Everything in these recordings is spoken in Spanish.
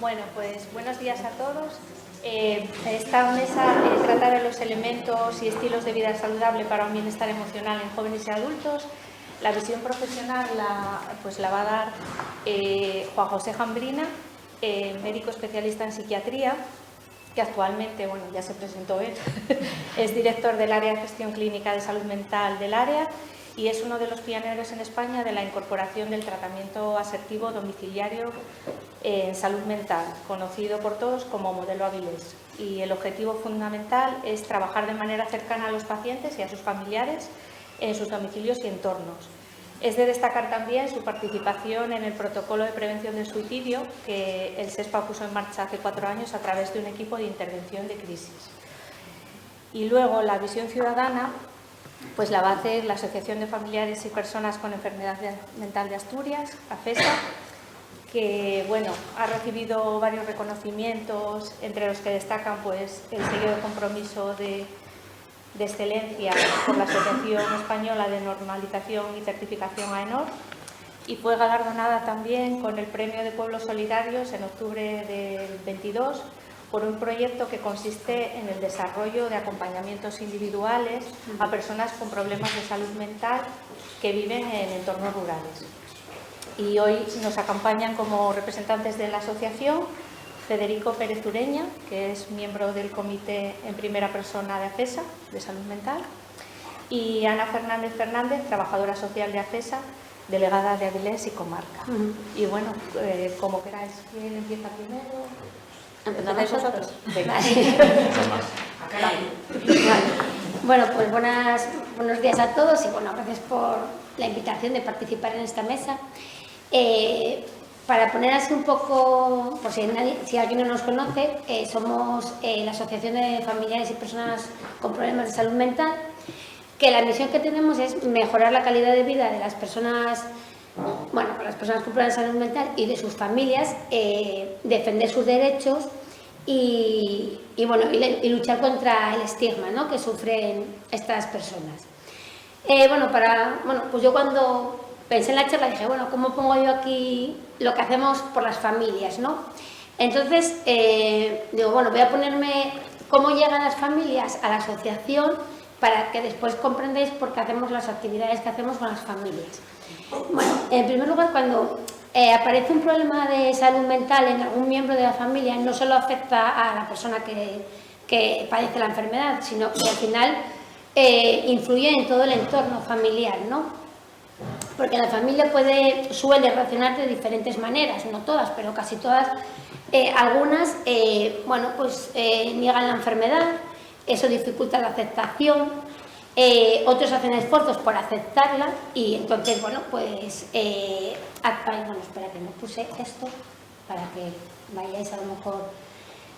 Bueno, pues buenos días a todos. Esta mesa tratará los elementos y estilos de vida saludable para un bienestar emocional en jóvenes y adultos. La visión profesional la va a dar Juan José Jambrina, médico especialista en psiquiatría, que actualmente, bueno, ya se presentó él, es director del área de gestión clínica de salud mental del área y es uno de los pioneros en España de la incorporación del tratamiento asertivo domiciliario en salud mental, conocido por todos como modelo Avilés. Y el objetivo fundamental es trabajar de manera cercana a los pacientes y a sus familiares en sus domicilios y entornos. Es de destacar también su participación en el protocolo de prevención del suicidio que el SESPA puso en marcha hace 4 años a través de un equipo de intervención de crisis. Y luego la visión ciudadana pues la va a hacer la Asociación de Familiares y Personas con Enfermedad Mental de Asturias, AFESA, que bueno, ha recibido varios reconocimientos, entre los que destacan pues el sello de compromiso de excelencia por la Asociación Española de Normalización y Certificación AENOR, y fue galardonada también con el Premio de Pueblos Solidarios en octubre del 22 por un proyecto que consiste en el desarrollo de acompañamientos individuales a personas con problemas de salud mental que viven en entornos rurales. Y hoy nos acompañan como representantes de la asociación Federico Pérez Ureña, que es miembro del comité en primera persona de AFESA, de salud mental, y Ana Fernández Fernández, trabajadora social de AFESA, delegada de Avilés y Comarca. Y bueno, como queráis, ¿quién empieza primero? ¿Empezamos vosotros? Venga. Vale. Bueno, pues buenos días a todos y bueno, gracias por la invitación de participar en esta mesa. Para poner así un poco, por si alguien no nos conoce, somos la Asociación de Familiares y Personas con Problemas de Salud Mental, que la misión que tenemos es mejorar la calidad de vida de las personas, bueno, las personas con problemas de salud mental y de sus familias, defender sus derechos y luchar contra el estigma, ¿no?, que sufren estas personas. Pues yo cuando pensé en la charla dije, bueno, ¿cómo pongo yo aquí lo que hacemos por las familias, ¿no? Entonces, digo, bueno, voy a ponerme cómo llegan las familias a la asociación para que después comprendáis por qué hacemos las actividades que hacemos con las familias. Bueno, en primer lugar, cuando aparece un problema de salud mental en algún miembro de la familia, no solo afecta a la persona que padece la enfermedad, sino que al final influye en todo el entorno familiar, ¿no? Porque la familia suele reaccionar de diferentes maneras, no todas, pero casi todas. Algunas, niegan la enfermedad, eso dificulta la aceptación. Otros hacen esfuerzos por aceptarla y entonces, espera que me puse esto para que vayáis a lo mejor.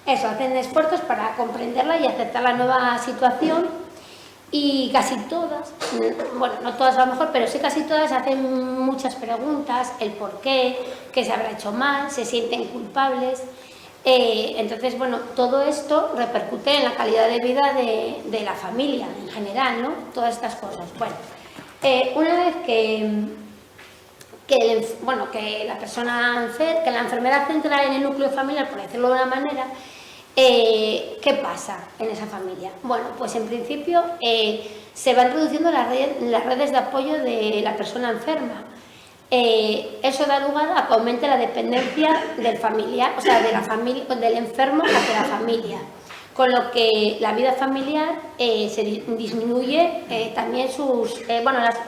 Eso, hacen esfuerzos para comprenderla y aceptar la nueva situación. Y casi todas, bueno, no todas a lo mejor, pero sí casi todas hacen muchas preguntas, el por qué se habrá hecho mal, se sienten culpables. Entonces, bueno, todo esto repercute en la calidad de vida de la familia en general, ¿no? Todas estas cosas. Bueno, una vez que la enfermedad entra en el núcleo familiar, por decirlo de una manera, ¿qué pasa en esa familia? Bueno, pues en principio se van reduciendo las redes de apoyo de la persona enferma. Eso da lugar a que aumente la dependencia del familiar, o sea, del enfermo hacia la familia, con lo que la vida familiar se disminuye. También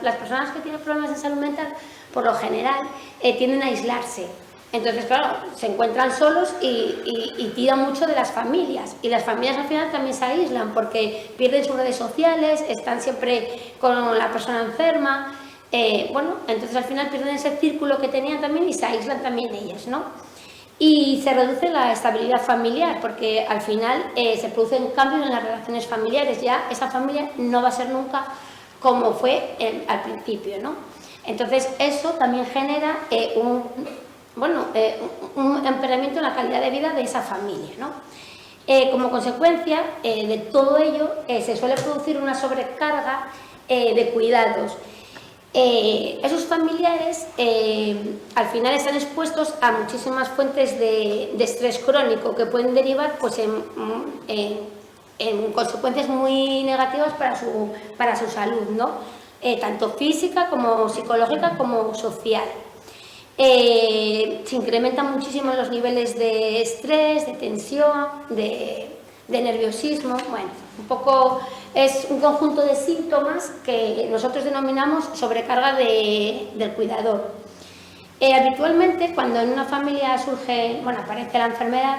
las personas que tienen problemas de salud mental, por lo general, tienden a aislarse. Entonces, claro, se encuentran solos y tiran mucho de las familias. Y las familias al final también se aíslan porque pierden sus redes sociales, están siempre con la persona enferma. Entonces al final pierden ese círculo que tenían también y se aíslan también ellas, ¿no? Y se reduce la estabilidad familiar porque al final se producen cambios en las relaciones familiares. Ya esa familia no va a ser nunca como fue al principio, ¿no? Entonces eso también genera un empeoramiento en la calidad de vida de esa familia, ¿no? Como consecuencia de todo ello se suele producir una sobrecarga de cuidados. Esos familiares al final están expuestos a muchísimas fuentes de estrés crónico que pueden derivar pues, en consecuencias muy negativas para su salud, ¿no? Tanto física como psicológica como social. Se incrementan muchísimo los niveles de estrés, de tensión, de nerviosismo. Bueno, un poco es un conjunto de síntomas que nosotros denominamos sobrecarga del cuidador. Habitualmente, cuando en una familia aparece la enfermedad,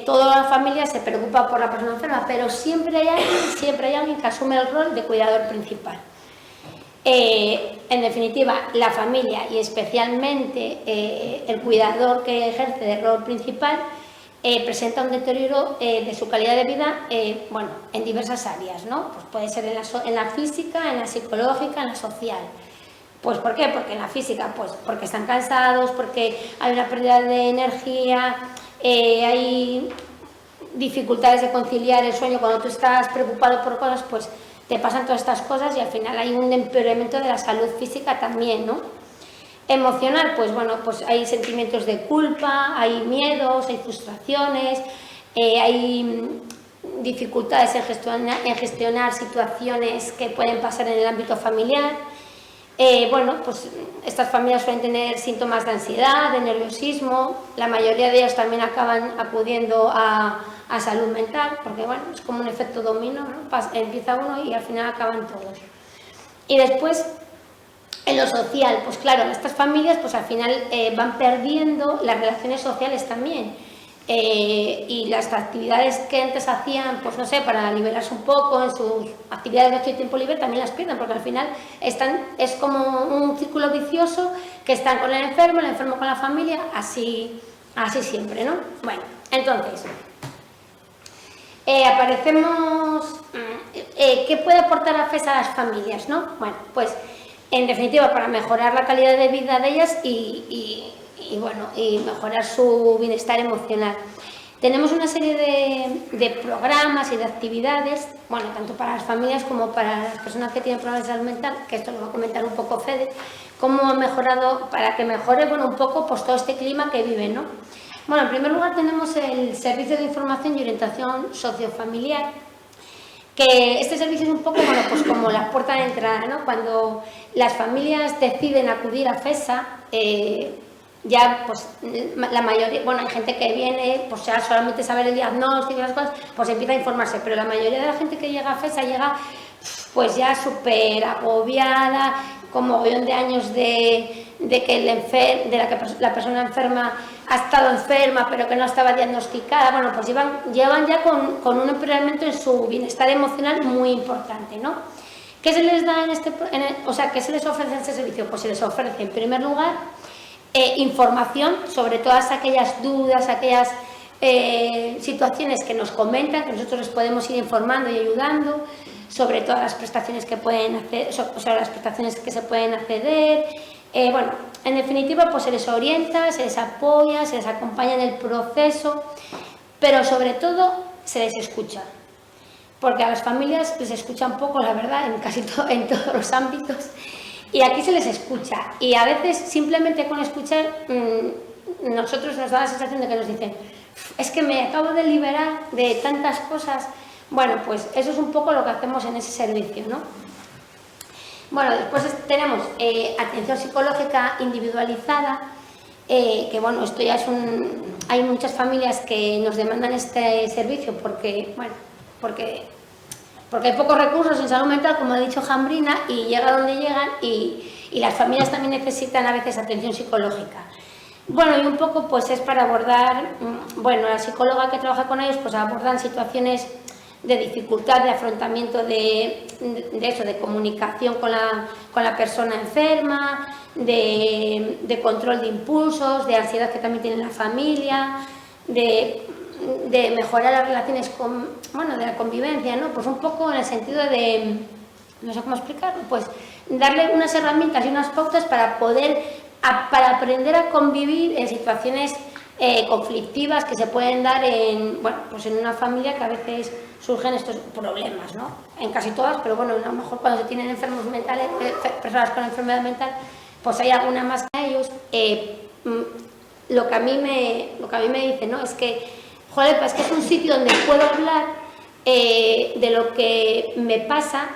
toda la familia se preocupa por la persona enferma, pero siempre hay alguien que asume el rol de cuidador principal. En definitiva, la familia y especialmente el cuidador que ejerce de rol principal presenta un deterioro de su calidad de vida en diversas áreas, ¿no? Pues puede ser en la física, en la psicológica, en la social. Pues ¿por qué? Porque en la física, pues porque están cansados, porque hay una pérdida de energía, hay dificultades de conciliar el sueño. Cuando tú estás preocupado por cosas, pues te pasan todas estas cosas y al final hay un empeoramiento de la salud física también, ¿no? Emocional, pues bueno, pues hay sentimientos de culpa, hay miedos, hay frustraciones, hay dificultades en gestionar situaciones que pueden pasar en el ámbito familiar. Pues estas familias suelen tener síntomas de ansiedad, de nerviosismo. La mayoría de ellas también acaban acudiendo a salud mental, porque bueno, es como un efecto dominó, ¿no? Empieza uno y al final acaban todos. Y después, en lo social, pues claro, estas familias pues al final van perdiendo las relaciones sociales también. Y las actividades que antes hacían, pues no sé, para liberarse un poco en sus actividades de ocio y tiempo libre, también las pierden, porque al final es como un círculo vicioso, que están con el enfermo con la familia, así siempre, ¿no? Bueno, entonces, ¿qué puede aportar AFES a las familias, no? Bueno, pues en definitiva para mejorar la calidad de vida de ellas y mejorar su bienestar emocional. Tenemos una serie de programas y de actividades, bueno, tanto para las familias como para las personas que tienen problemas de salud mental, que esto lo va a comentar un poco Fede, cómo ha mejorado, para que mejore un poco pues, todo este clima que viven, ¿no? Bueno, en primer lugar tenemos el Servicio de Información y Orientación Sociofamiliar, que este servicio es un poco pues como la puerta de entrada, ¿no? Cuando las familias deciden acudir a FESA, ya pues la mayoría, hay gente que viene, pues ya solamente saber el diagnóstico y las cosas, pues empieza a informarse, pero la mayoría de la gente que llega a FESA llega pues ya súper agobiada, con mogollón de años de que la persona enferma ha estado enferma pero que no estaba diagnosticada. Pues llevan ya con un empeoramiento en su bienestar emocional muy importante, ¿no? ¿Qué se les da qué se les ofrece en este servicio? Pues se les ofrece en primer lugar información sobre todas aquellas dudas, aquellas situaciones que nos comentan, que nosotros les podemos ir informando y ayudando, sobre todas las prestaciones que pueden hacer, sobre las prestaciones que se pueden acceder. En definitiva, pues se les orienta, se les apoya, se les acompaña en el proceso, pero sobre todo se les escucha, porque a las familias les escuchan poco, la verdad, en todos los ámbitos, y aquí se les escucha, y a veces simplemente con escuchar nosotros nos da la sensación de que nos dicen, es que me acabo de liberar de tantas cosas. Pues eso es un poco lo que hacemos en ese servicio, ¿no? Después tenemos atención psicológica individualizada, esto ya hay muchas familias que nos demandan este servicio porque hay pocos recursos en salud mental, como ha dicho Jambrina, y llega donde llegan, y las familias también necesitan a veces atención psicológica. Y un poco pues es para abordar, la psicóloga que trabaja con ellos pues abordan situaciones de dificultad, de afrontamiento de comunicación con la persona enferma, de control de impulsos, de ansiedad que también tiene la familia, de mejorar las relaciones de la convivencia, ¿no? Pues un poco en el sentido de, no sé cómo explicarlo, pues darle unas herramientas y unas pautas para aprender a convivir en situaciones conflictivas que se pueden dar en, bueno, pues en una familia que a veces surgen estos problemas, ¿no? En casi todas, pero bueno, a lo mejor cuando se tienen enfermos mentales, personas con enfermedad mental, pues hay alguna más que ellos. Lo que a mí me dice, ¿no? Es que, joder, pues es que es un sitio donde puedo hablar de lo que me pasa,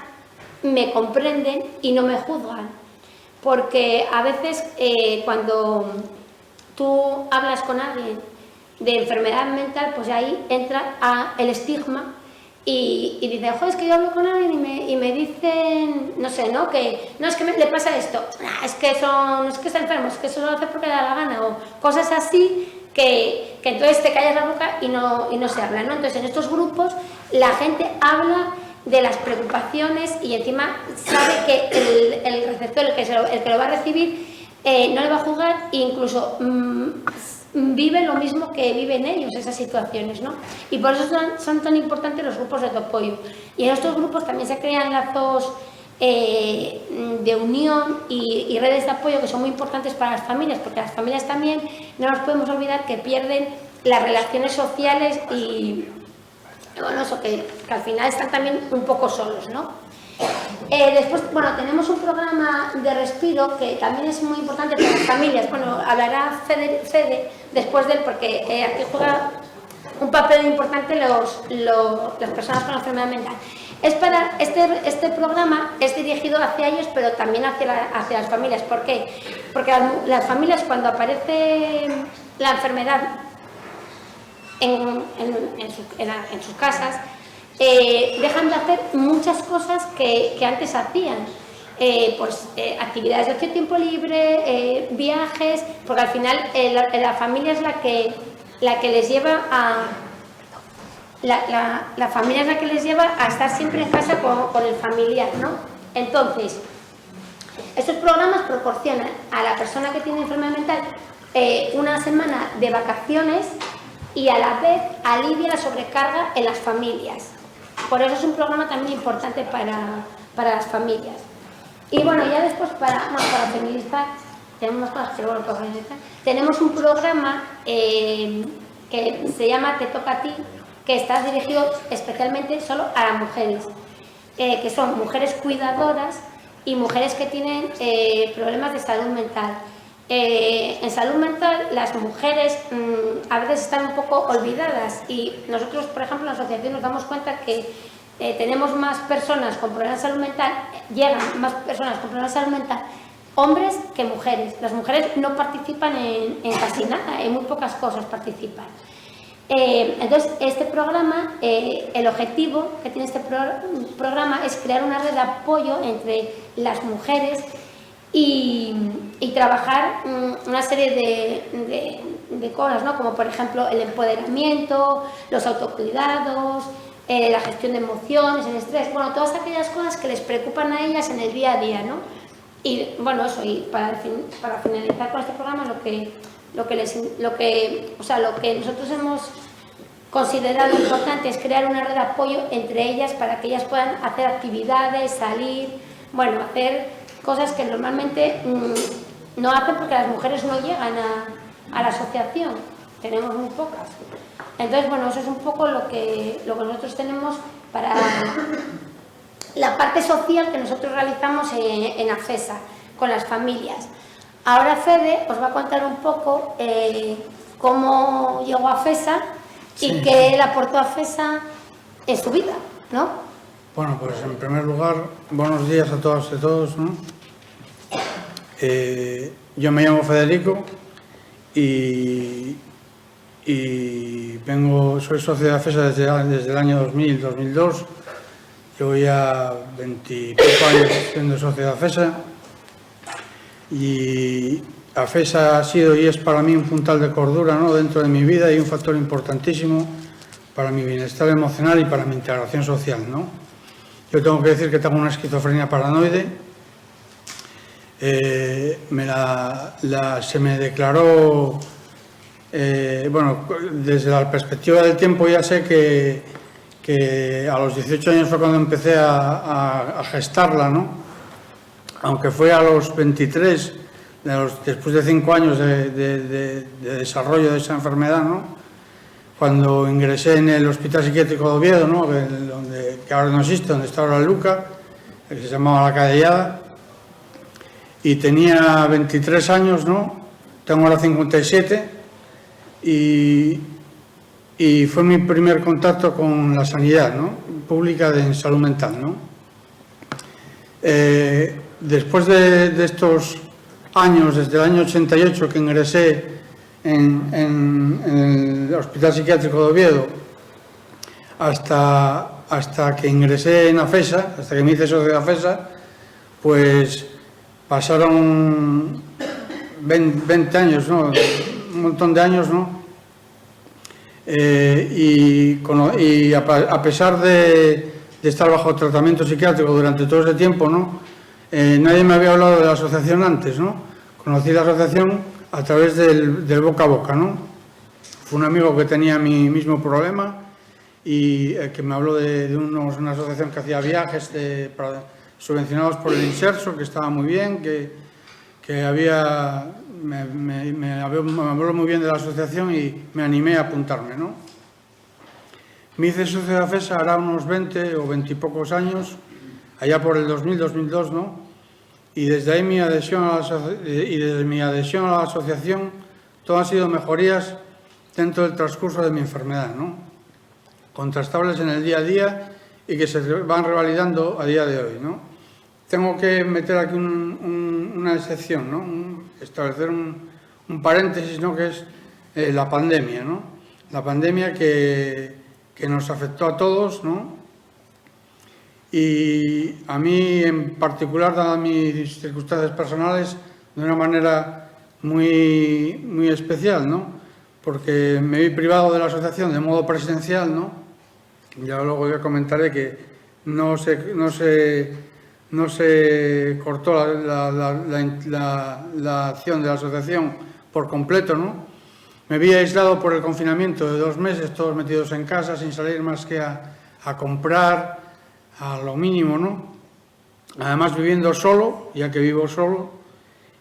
me comprenden y no me juzgan. Porque a veces cuando tú hablas con alguien de enfermedad mental, pues ahí entra el estigma y dicen, joder, es que yo hablo con alguien y me dicen, no sé, ¿no? Que no es que le pasa esto, es que no es que está enfermo, es que eso lo hace porque le da la gana, o cosas así que entonces te callas la boca y no se habla, ¿no? Entonces en estos grupos la gente habla de las preocupaciones y encima sabe que el receptor, el que lo va a recibir, no le va a juzgar e incluso vive lo mismo que viven ellos, esas situaciones, ¿no? Y por eso son tan importantes los grupos de apoyo. Y en estos grupos también se crean lazos de unión y redes de apoyo que son muy importantes para las familias, porque las familias también, no nos podemos olvidar que pierden las relaciones sociales y bueno, eso que al final están también un poco solos, ¿no? Después, bueno, tenemos un programa de respiro que también es muy importante para las familias. Bueno, hablará Fede después de él, porque aquí juega un papel importante las personas con enfermedad mental. Este programa es dirigido hacia ellos, pero también hacia las familias. ¿Por qué? Porque las familias, cuando aparece la enfermedad en sus casas, dejan de hacer muchas cosas que antes hacían, actividades de ocio, tiempo libre, viajes, porque al final la familia es la que les lleva la familia es la que les lleva a estar siempre en casa con el familiar, ¿no? Entonces, estos programas proporcionan a la persona que tiene enfermedad mental una semana de vacaciones y a la vez alivia la sobrecarga en las familias. Por eso es un programa también importante para las familias. Y bueno, ya después para feminizar, tenemos más cosas, pero bueno, para feminizar, tenemos un programa que se llama Te Toca a Ti, que está dirigido especialmente solo a las mujeres, que son mujeres cuidadoras y mujeres que tienen problemas de salud mental. En salud mental las mujeres a veces están un poco olvidadas y nosotros, por ejemplo, en la asociación nos damos cuenta que tenemos más personas con problemas de salud mental, llegan más personas con problemas de salud mental, hombres que mujeres. Las mujeres no participan en casi nada, en muy pocas cosas participan. Entonces, este programa, el objetivo que tiene este programa es crear una red de apoyo entre las mujeres y trabajar una serie de cosas, ¿no? Como por ejemplo el empoderamiento, los autocuidados, la gestión de emociones, el estrés, bueno, todas aquellas cosas que les preocupan a ellas en el día a día, ¿no? Y bueno, eso, y para finalizar con este programa, lo que nosotros hemos considerado importante es crear una red de apoyo entre ellas para que ellas puedan hacer actividades, salir, bueno, hacer cosas que normalmente no hacen porque las mujeres no llegan a la asociación, tenemos muy pocas. Entonces, bueno, eso es un poco lo que nosotros tenemos para la parte social que nosotros realizamos en AFESA, con las familias. Ahora Fede os va a contar un poco cómo llegó a AFESA y qué le aportó a AFESA en su vida, ¿no? Bueno, pues en primer lugar, buenos días a todas y todos, ¿no? Yo me llamo Federico y soy socio de AFESA desde el año 2000-2002. Llevo ya 20 y pico años siendo socio de AFESA y AFESA ha sido y es para mí un puntal de cordura, ¿no?, dentro de mi vida y un factor importantísimo para mi bienestar emocional y para mi integración social, ¿no? Yo tengo que decir que tengo una esquizofrenia paranoide. Se me declaró, bueno, desde la perspectiva del tiempo ya sé que a los 18 años fue cuando empecé a gestarla, ¿no? Aunque fue a los 23 después de 5 años de desarrollo de esa enfermedad, ¿no? Cuando ingresé en el Hospital Psiquiátrico de Oviedo, ¿no? Que ahora no existe, donde está ahora Luca, que se llamaba La Cadellada, y tenía 23 años, ¿no? Tengo ahora 57, y fue mi primer contacto con la sanidad, ¿no? Pública de salud mental, ¿no? Después de estos años, desde el año 88 que ingresé en el Hospital Psiquiátrico de Oviedo, hasta que ingresé en AFESA, hasta que me hice socio de AFESA, pues pasaron 20 años, ¿no? Un montón de años, ¿no? Y a pesar de estar bajo tratamiento psiquiátrico durante todo ese tiempo, ¿no? Nadie me había hablado de la asociación antes, ¿no? Conocí la asociación a través del boca a boca, ¿no? Fue un amigo que tenía mi mismo problema y que me habló de una asociación que hacía viajes subvencionados por el Inserso, que estaba muy bien, me habló muy bien de la asociación y me animé a apuntarme, ¿no? Me hice socio de AFESA hará unos 20 o 20 y pocos años, allá por el 2000-2002, ¿no? Y desde ahí desde mi adhesión a la asociación, todo han sido mejorías dentro del transcurso de mi enfermedad, ¿no? Contrastables en el día a día y que se van revalidando a día de hoy, ¿no? Tengo que meter aquí una excepción, ¿no? Establecer un paréntesis, ¿no? Que es la pandemia, ¿no? La pandemia que nos afectó a todos, ¿no? Y a mí en particular, dadas mis circunstancias personales, de una manera muy, muy especial, ¿no? Porque me vi privado de la asociación de modo presencial, ¿no? Ya luego ya comentaré que no se cortó la acción de la asociación por completo, ¿no? Me vi aislado por el confinamiento de 2 meses, todos metidos en casa, sin salir más que a comprar, a lo mínimo, ¿no? Además viviendo solo, ya que vivo solo,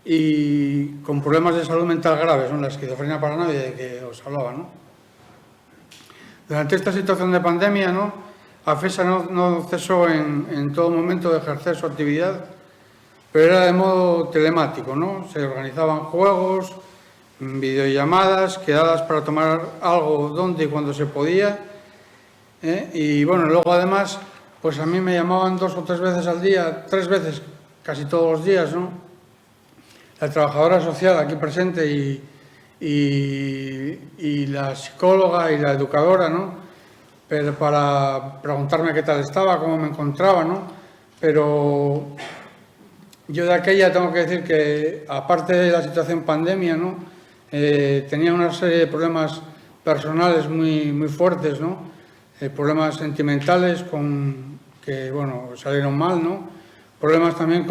y con problemas de salud mental graves, ¿no? La esquizofrenia paranoide de que os hablaba, ¿no? Durante esta situación de pandemia, ¿no? AFESA no cesó en todo momento de ejercer su actividad, pero era de modo telemático, ¿no? Se organizaban juegos, videollamadas, quedadas para tomar algo donde y cuando se podía, y bueno, luego además, pues a mí me llamaban 2 o 3 veces al día, 3 veces casi todos los días, ¿no? La trabajadora social aquí presente y la psicóloga y la educadora, ¿no? Pero para preguntarme qué tal estaba, cómo me encontraba, ¿no? Pero yo de aquella tengo que decir que, aparte de la situación pandemia, ¿no? Tenía una serie de problemas personales muy, muy fuertes, ¿no? Problemas sentimentales que, bueno, salieron mal, ¿no? Problemas también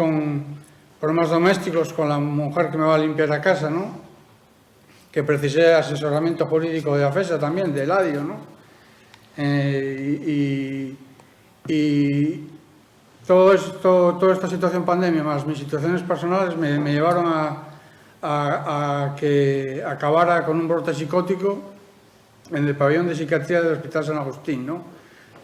problemas domésticos con la mujer que me va a limpiar la casa, ¿no? Que precisé asesoramiento jurídico de AFESA también, de Eladio, ¿no? Y toda esta situación pandemia, más mis situaciones personales, me llevaron a que acabara con un brote psicótico en el pabellón de psiquiatría del Hospital San Agustín, ¿no?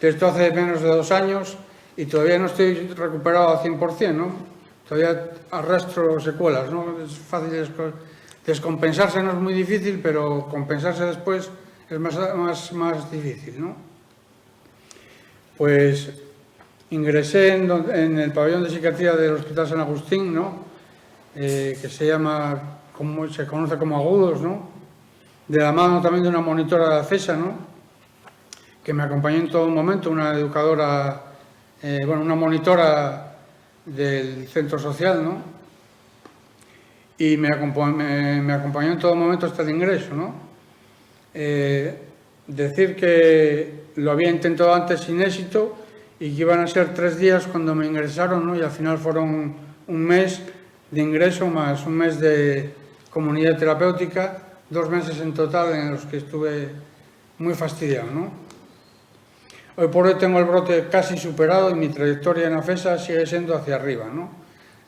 Esto hace menos de 2 años y todavía no estoy recuperado al 100%, ¿no? Todavía arrastro secuelas, ¿no? Es fácil descompensarse, no es muy difícil, pero compensarse después es más difícil, ¿no? Pues ingresé en el pabellón de psiquiatría del Hospital San Agustín, ¿no? Que se conoce como agudos, ¿no? De la mano también de una monitora de AFESA, ¿no? Que me acompañó en todo momento, una educadora, una monitora del centro social, ¿no? Y me acompañó en todo momento hasta el ingreso, ¿no? Decir que lo había intentado antes sin éxito y que iban a ser 3 días cuando me ingresaron, ¿no? Y al final fueron 1 mes de ingreso más 1 mes de comunidad terapéutica, 2 meses en total en los que estuve muy fastidiado, ¿no? Hoy por hoy tengo el brote casi superado y mi trayectoria en AFESA sigue siendo hacia arriba, ¿no?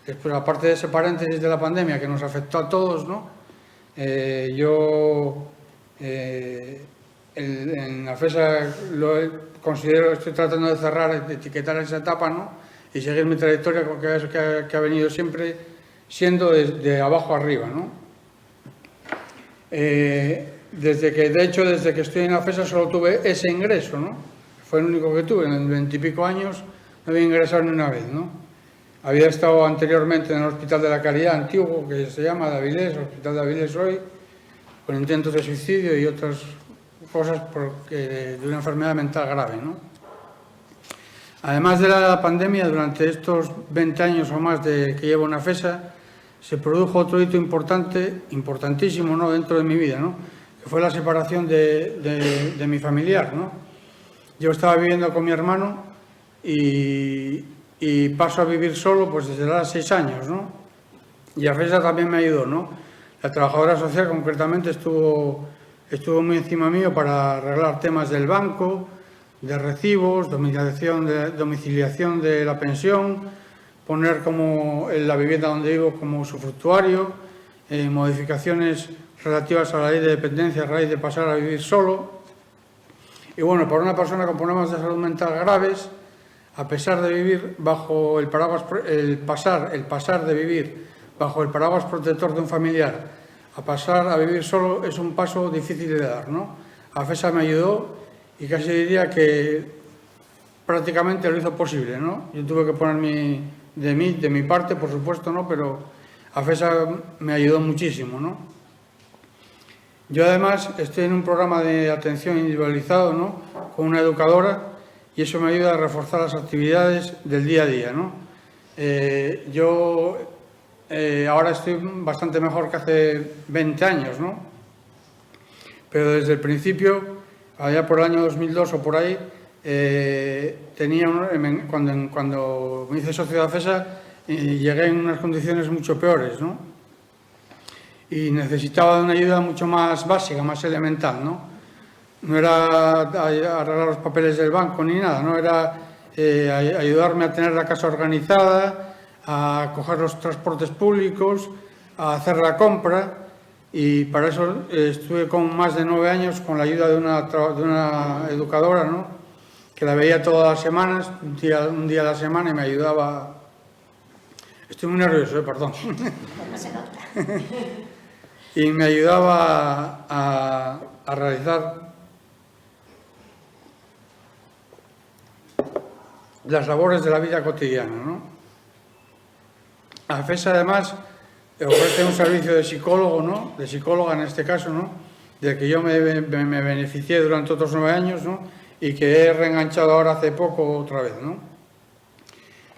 después, aparte de ese paréntesis de la pandemia que nos afectó a todos, ¿no? En la FESA considero, estoy tratando de cerrar, de etiquetar esa etapa, ¿no? Y seguir mi trayectoria que ha venido siempre siendo de abajo arriba, ¿no? Desde que estoy en la FESA solo tuve ese ingreso, ¿no? Fue el único que tuve, en 20 y pico años no había ingresado ni una vez, ¿no? Había estado anteriormente en el Hospital de la Caridad antiguo, que se llama de Avilés, Hospital de Avilés hoy, con intentos de suicidio y otras cosas de una enfermedad mental grave, ¿no? Además de la pandemia, durante estos 20 años o más que llevo en la FESA, se produjo otro hito importantísimo, ¿no? Dentro de mi vida, ¿no? Que fue la separación de mi familiar, ¿no? Yo estaba viviendo con mi hermano y paso a vivir solo pues desde los 6 años, ¿no? Y la FESA también me ayudó, ¿no? La trabajadora social concretamente estuvo muy encima mío para arreglar temas del banco, de recibos, domiciliación de la pensión, poner como en la vivienda donde vivo como usufructuario, modificaciones relativas a la ley de dependencia a raíz de pasar a vivir solo. Y bueno, para una persona con problemas de salud mental graves, a pesar de vivir bajo el paraguas, pasar de vivir bajo el paraguas protector de un familiar a pasar a vivir solo es un paso difícil de dar, ¿no? A FESA me ayudó y casi diría que prácticamente lo hizo posible, ¿no? Yo tuve que poner de mi parte, por supuesto, ¿no? Pero a FESA me ayudó muchísimo, ¿no? Yo además estoy en un programa de atención individualizado, ¿no? Con una educadora y eso me ayuda a reforzar las actividades del día a día, ¿no? Ahora estoy bastante mejor que hace 20 años, ¿no? Pero desde el principio, allá por el año 2002 o por ahí, cuando me hice socio de la FESA, llegué en unas condiciones mucho peores, ¿no? Y necesitaba una ayuda mucho más básica, más elemental, ¿no? No era arreglar los papeles del banco ni nada, no era ayudarme a tener la casa organizada, a coger los transportes públicos, a hacer la compra, y para eso estuve con más de 9 años con la ayuda de una educadora, ¿no? Que la veía todas las semanas, un día a la semana, y me ayudaba. Estoy muy nervioso, perdón. No se nota. Y me ayudaba a realizar las labores de la vida cotidiana, ¿no? La FESA además ofrece un servicio de psicólogo, ¿no? De psicóloga en este caso, ¿no? Del que yo me beneficié durante otros 9 años, ¿no? Y que he reenganchado ahora hace poco otra vez, ¿no?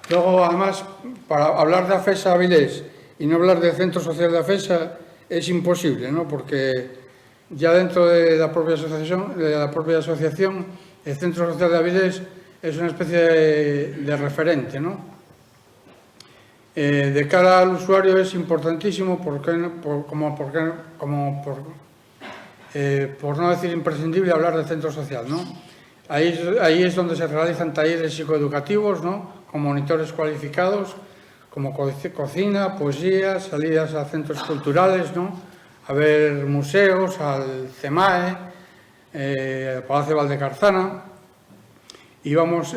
Luego, además, para hablar de AFESA Avilés y no hablar del Centro Social de AFESA es imposible, ¿no? Porque ya dentro de la propia asociación, el Centro Social de Avilés es una especie de referente, ¿no? De cara al usuario es importantísimo, por no decir imprescindible, hablar del centro social, ¿no? Ahí es donde se realizan talleres psicoeducativos, ¿no? Con monitores cualificados, como cocina, poesía, salidas a centros culturales, ¿no? A ver museos, al CEMAE, al Palacio de Valdecarzana, y vamos...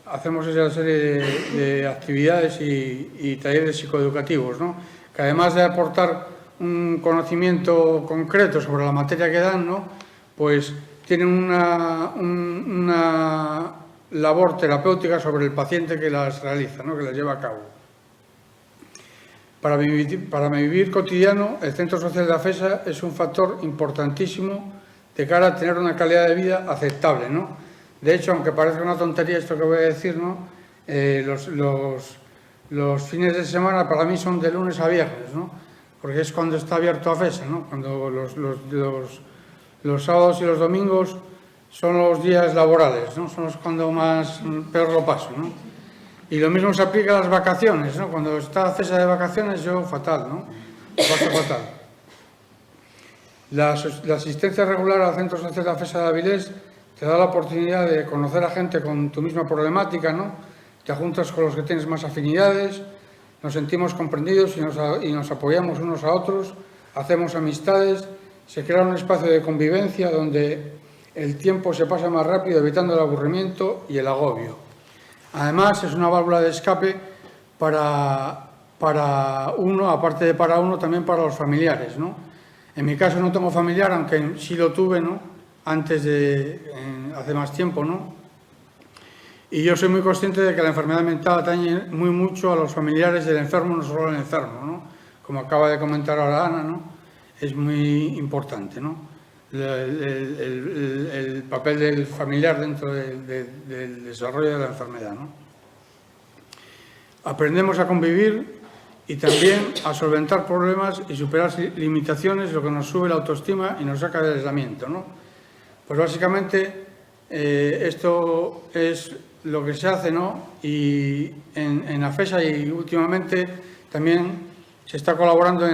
hacemos esa serie de actividades y talleres psicoeducativos, ¿no? Que además de aportar un conocimiento concreto sobre la materia que dan, ¿no? Pues tienen una labor terapéutica sobre el paciente que las realiza, ¿no? Que las lleva a cabo. Para mi vivir cotidiano, el Centro Social de AFESA es un factor importantísimo de cara a tener una calidad de vida aceptable, ¿no? De hecho, aunque parezca una tontería esto que voy a decir, ¿no? Los fines de semana para mí son de lunes a viernes, ¿no? Porque es cuando está abierto AFESA, ¿no? Cuando los sábados y los domingos son los días laborales, ¿no? Son los cuando más peor lo paso, ¿no? Y lo mismo se aplica a las vacaciones, ¿no? Cuando está AFESA de vacaciones, yo fatal, ¿no? Lo paso fatal. La asistencia regular al Centro Social de AFESA de Avilés te da la oportunidad de conocer a gente con tu misma problemática, ¿no? te juntas con los que tienes más afinidades, nos sentimos comprendidos y nos apoyamos unos a otros, hacemos amistades, se crea un espacio de convivencia donde el tiempo se pasa más rápido, evitando el aburrimiento y el agobio. Además, es una válvula de escape para uno, aparte de para uno, también para los familiares, ¿no? En mi caso no tengo familiar, aunque sí lo tuve, ¿no? Hace más tiempo, ¿no? Y yo soy muy consciente de que la enfermedad mental atañe muy mucho a los familiares del enfermo, no solo al enfermo, ¿no? Como acaba de comentar ahora Ana, ¿no? Es muy importante, ¿no? El papel del familiar dentro del desarrollo de la enfermedad, ¿no? Aprendemos a convivir y también a solventar problemas y superar limitaciones, lo que nos sube la autoestima y nos saca del aislamiento, ¿no? Pues básicamente esto es lo que se hace, ¿no? Y en AFESA y últimamente también se está colaborando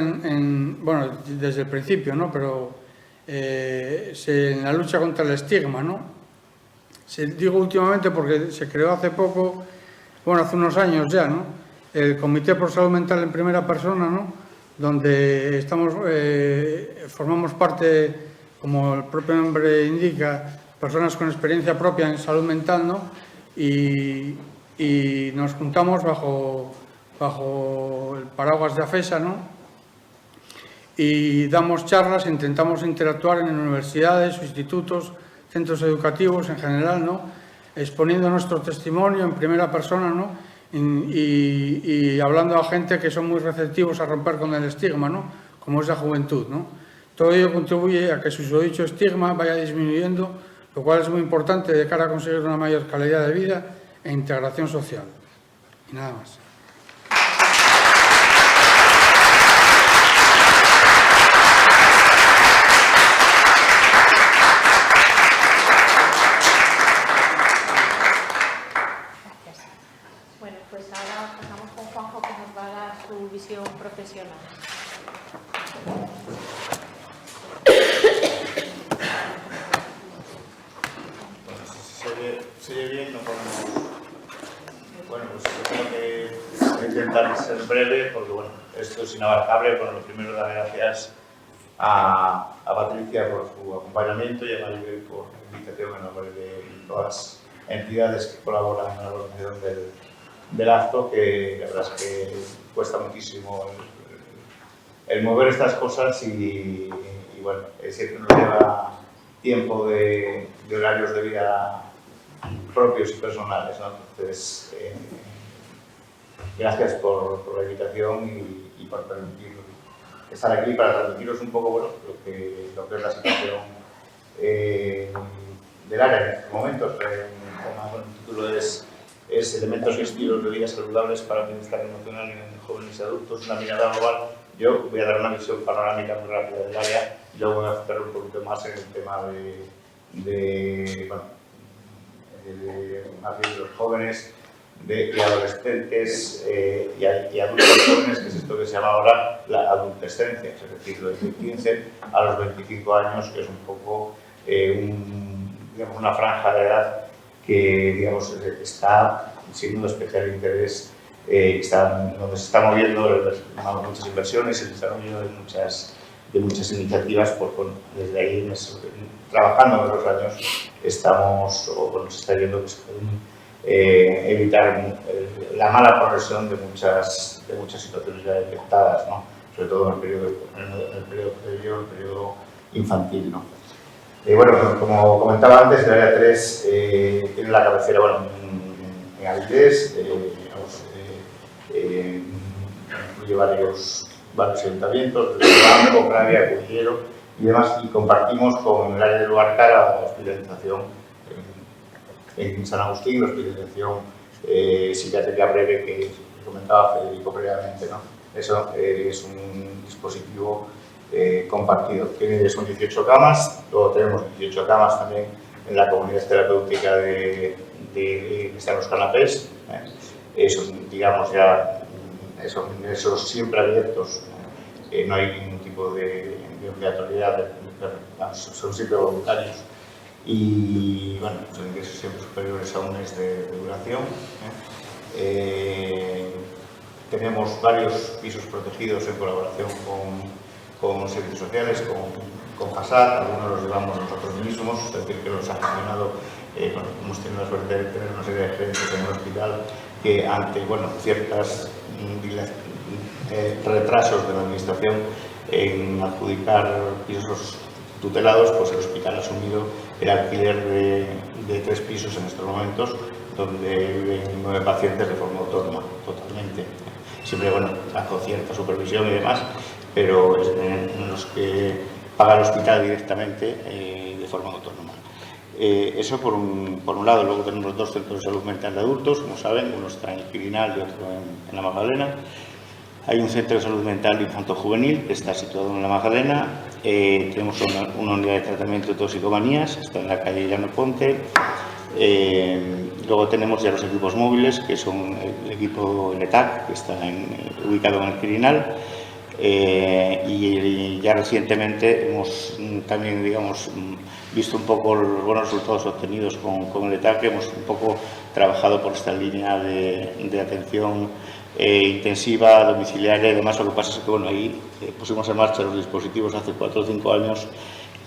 bueno, desde el principio, ¿no? Pero en la lucha contra el estigma, ¿no? Digo últimamente porque se creó hace poco, bueno, hace unos años ya, ¿no? El Comité por Salud Mental en Primera Persona, ¿no? Donde formamos parte, como el propio nombre indica, personas con experiencia propia en salud mental, ¿no? Y nos juntamos bajo el paraguas de AFESA, ¿no? Y damos charlas, intentamos interactuar en universidades, institutos, centros educativos en general, ¿no? Exponiendo nuestro testimonio en primera persona, ¿no? Y hablando a gente que son muy receptivos a romper con el estigma, ¿no? Como es la juventud, ¿no? Todo ello contribuye a que su susodicho estigma vaya disminuyendo, lo cual es muy importante de cara a conseguir una mayor calidad de vida e integración social. Y nada más. Bueno, pues ahora pasamos con Juanjo, que nos va a dar su visión profesional. Se oye bien, no podemos... Bueno, pues yo creo que voy a intentar ser breve, porque bueno, esto es inabarcable. Bueno, lo primero, dar gracias a Patricia por su acompañamiento y a Maribel por la invitación en nombre de todas las entidades que colaboran en la organización del acto, que la verdad es que cuesta muchísimo el mover estas cosas y bueno, siempre nos lleva tiempo de horarios de vida propios y personales, ¿no? Entonces, gracias por la invitación y por permitir estar aquí para transmitiros un poco, bueno, lo que es la situación del área en estos momentos. El título es Elementos y estilos de vida saludables para el bienestar emocional en jóvenes y adultos, una mirada global. Yo voy a dar una visión panorámica muy rápida del área y luego voy a centrar un poquito más en el tema de los jóvenes y adolescentes y adultos jóvenes, que es esto que se llama ahora la adultescencia, es decir, desde 15 a los 25 años, que es un poco digamos, una franja de edad que, digamos, está siendo de especial interés, donde se están moviendo muchas inversiones, el desarrollo de muchas iniciativas. Desde ahí, trabajando en los años, se está viendo que se pueden evitar la mala progresión de muchas situaciones ya detectadas, ¿no? Sobre todo en el periodo previo, el periodo infantil, ¿no? Bueno, como comentaba antes, el área 3 tiene la cabecera, bueno, en Avilés, incluye varios ayuntamientos, Banco, Pravia, Cudillero y demás, y compartimos con el área de Luarca la hospitalización en San Agustín, la hospitalización psiquiátrica breve que comentaba Federico previamente, ¿no? Eso es un dispositivo compartido. Son 18 camas, luego tenemos 18 camas también en la comunidad terapéutica de los canapés. Son, digamos, ya esos siempre abiertos, no hay ningún tipo de obligatoriedad, son siempre voluntarios y bueno, son ingresos siempre superiores a un mes de duración. Tenemos varios pisos protegidos en colaboración con servicios sociales, con FASAD, algunos los llevamos nosotros mismos, es decir, que los ha gestionado. Bueno, hemos tenido la suerte de tener una serie de gerentes en el hospital que ante ciertos retrasos de la administración en adjudicar pisos tutelados, pues el hospital ha asumido el alquiler de 3 pisos en estos momentos, donde viven 9 pacientes de forma autónoma, totalmente. Siempre, bueno, bajo cierta supervisión y demás, pero en los que paga el hospital directamente de forma autónoma. Eso por un lado. Luego tenemos 2 centros de salud mental de adultos, como saben, uno está en el Quirinal y otro en la Magdalena. Hay un centro de salud mental infanto-juvenil que está situado en la Magdalena. Tenemos una unidad de tratamiento de toxicomanías, está en la calle Llano Ponte. Luego tenemos ya los equipos móviles, que son el equipo ETAC, que está ubicado en el Quirinal. Y ya recientemente hemos también, digamos, visto un poco los buenos resultados obtenidos con el ETAC. Hemos un poco trabajado por esta línea de atención intensiva, domiciliaria y demás. Lo que pasa es que, bueno, ahí pusimos en marcha los dispositivos hace 4 o 5 años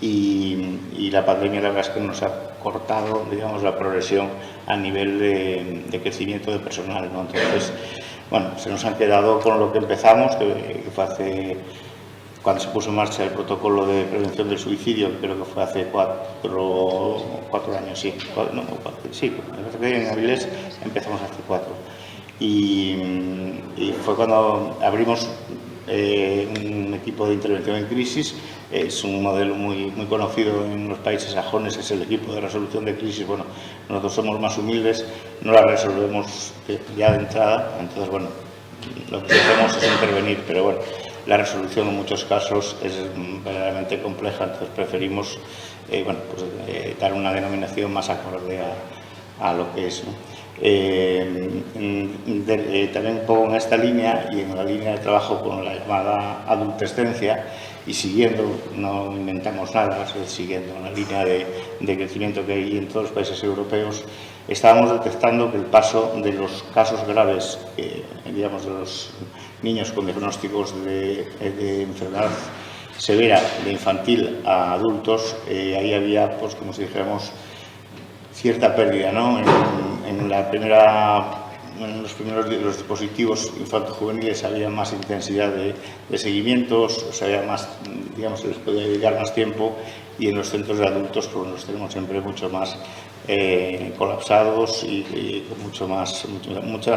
y la pandemia, la verdad es que nos ha cortado, digamos, la progresión a nivel de crecimiento de personal, ¿no? Entonces, bueno, se nos han quedado con lo que empezamos, que fue cuando se puso en marcha el protocolo de prevención del suicidio, creo que fue hace 4 años, sí. Sí, en Avilés empezamos hace 4. Y fue cuando abrimos un equipo de intervención en crisis. Es un modelo muy conocido en los países sajones, es el equipo de resolución de crisis. Bueno, nosotros somos más humildes, no la resolvemos ya de entrada, entonces, bueno, lo que hacemos es intervenir, pero bueno, la resolución en muchos casos es verdaderamente compleja, entonces preferimos dar una denominación más acorde a lo que es, ¿no? También un poco en esta línea y en la línea de trabajo con la llamada adultescencia, y siguiendo, no inventamos nada, siguiendo una línea de crecimiento que hay en todos los países europeos, estábamos detectando que el paso de los casos graves, digamos, de los niños con diagnósticos de enfermedad severa de infantil a adultos, ahí había, pues como si dijéramos, cierta pérdida, ¿no? En los primeros los dispositivos infanto-juveniles había más intensidad de seguimientos, o sea, había más, digamos, se les podía dedicar más tiempo, y en los centros de adultos pues los tenemos siempre mucho más colapsados y con mucha más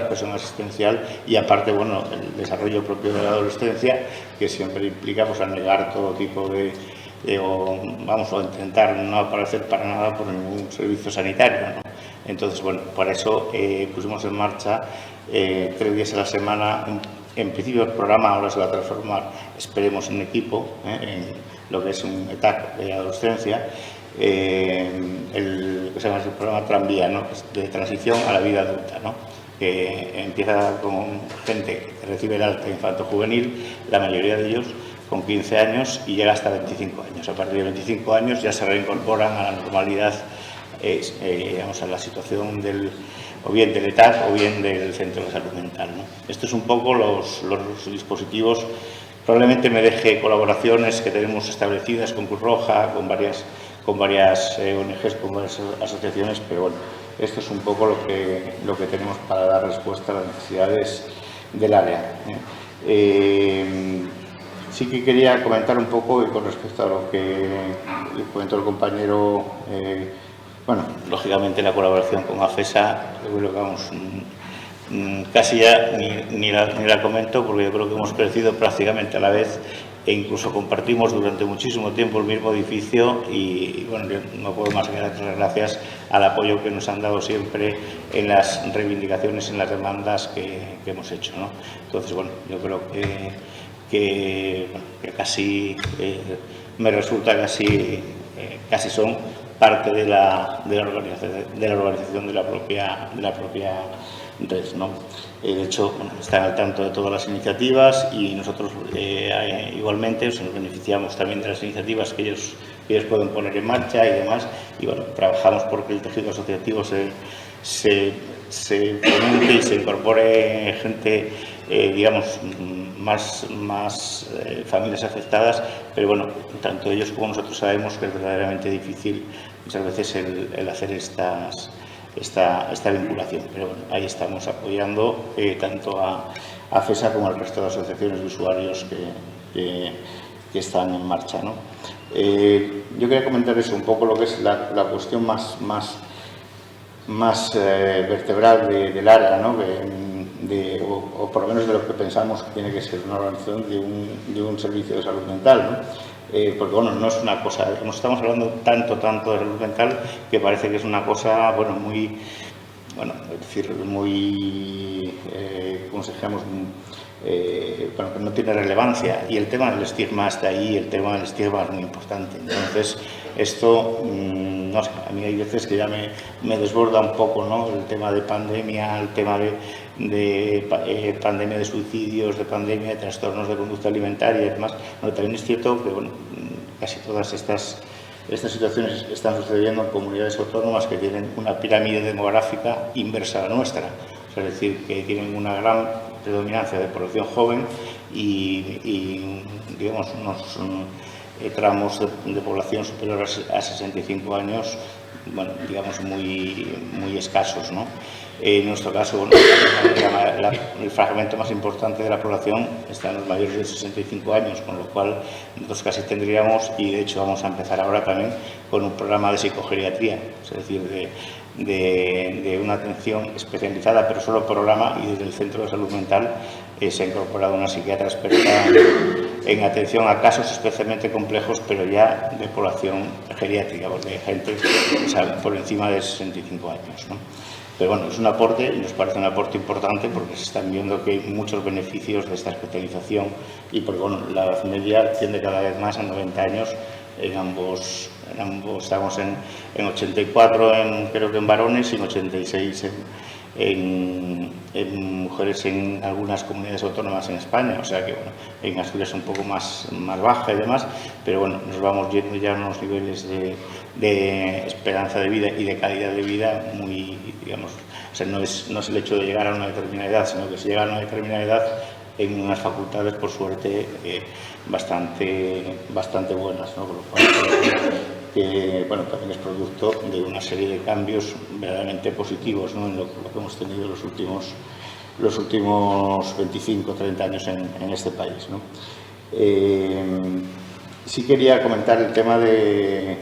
presión asistencial, y aparte, bueno, el desarrollo propio de la adolescencia, que siempre implica pues anegar todo tipo o intentar no aparecer para nada por ningún servicio sanitario, ¿no? Entonces, bueno, por eso pusimos en marcha 3 días a la semana. En principio el programa ahora se va a transformar, esperemos, en equipo, en lo que es un ETAC de adolescencia, el que se llama el programa Tranvía, ¿no? De transición a la vida adulta, ¿no? Que empieza con gente que recibe el alta infanto-juvenil, la mayoría de ellos con 15 años, y llega hasta 25 años. A partir de 25 años ya se reincorporan a la normalidad, digamos, a la situación o bien del ETAC o bien del centro de salud mental, ¿no? Esto es un poco los dispositivos. Probablemente me deje colaboraciones que tenemos establecidas con Cruz Roja, con varias ONGs, con varias asociaciones, pero bueno, esto es un poco lo que tenemos para dar respuesta a las necesidades del área. Sí que quería comentar un poco, y con respecto a lo que le comentó el compañero, bueno, lógicamente la colaboración con AFESA, yo creo que vamos, casi ya ni la comento, porque yo creo que hemos crecido prácticamente a la vez, e incluso compartimos durante muchísimo tiempo el mismo edificio, y bueno, yo no puedo más que dar las gracias al apoyo que nos han dado siempre en las reivindicaciones, en las demandas que hemos hecho, ¿no? Entonces, bueno, yo creo que casi me resulta casi son parte de la organización de la propia red, ¿no? De hecho, bueno, están al tanto de todas las iniciativas, y nosotros igualmente nos beneficiamos también de las iniciativas que ellos pueden poner en marcha y demás, y bueno, trabajamos porque el tejido asociativo se fomente y se incorpore gente, digamos, más familias afectadas, pero bueno, tanto ellos como nosotros sabemos que es verdaderamente difícil muchas veces el hacer esta vinculación, pero bueno, ahí estamos apoyando tanto a FESA como al resto de asociaciones de usuarios que están en marcha, ¿no? Yo quería comentar eso, un poco lo que es la cuestión más vertebral del área, ¿no? O por lo menos de lo que pensamos que tiene que ser una organización de un servicio de salud mental, ¿no? Porque bueno, no es una cosa, estamos hablando tanto de salud mental que parece que es una cosa, bueno, muy, bueno, es decir, muy, ¿cómo se llama? Bueno, que no tiene relevancia, y el tema del estigma está ahí, el tema del estigma es muy importante. Entonces, esto, no sé, a mí hay veces que ya me desborda un poco, ¿no? El tema de pandemia, el tema de pandemia de suicidios, de pandemia de trastornos de conducta alimentaria y demás. Bueno, también es cierto que, bueno, casi todas estas situaciones están sucediendo en comunidades autónomas que tienen una pirámide demográfica inversa a la nuestra. O sea, es decir, que tienen una gran predominancia de población joven y digamos, unos tramos de población superiores a 65 años, bueno, digamos, muy escasos, ¿no? En nuestro caso, bueno, el fragmento más importante de la población está en los mayores de 65 años, con lo cual nosotros casi tendríamos, y de hecho vamos a empezar ahora también, con un programa de psicogeriatría, es decir, de una atención especializada, pero solo programa, y desde el Centro de Salud Mental se ha incorporado una psiquiatra experta en atención a casos especialmente complejos, pero ya de población geriátrica, porque hay gente por encima de 65 años, ¿no? Pero bueno, es un aporte y nos parece un aporte importante porque se están viendo que hay muchos beneficios de esta especialización y porque bueno, la edad media tiende cada vez más a 90 años en ambos estamos en 84 creo que en varones y en 86 en mujeres en algunas comunidades autónomas en España, o sea que bueno, en Asturias un poco más baja y demás, pero bueno, nos vamos yendo ya a unos niveles de esperanza de vida y de calidad de vida muy, digamos, o sea, no es el hecho de llegar a una determinada edad, sino que se llega a una determinada edad en unas facultades, por suerte, bastante buenas, ¿no? Por lo cual, que bueno, también es producto de una serie de cambios verdaderamente positivos, ¿no? En lo que hemos tenido los últimos 25 o 30 años en este país, ¿no? Sí quería comentar el tema de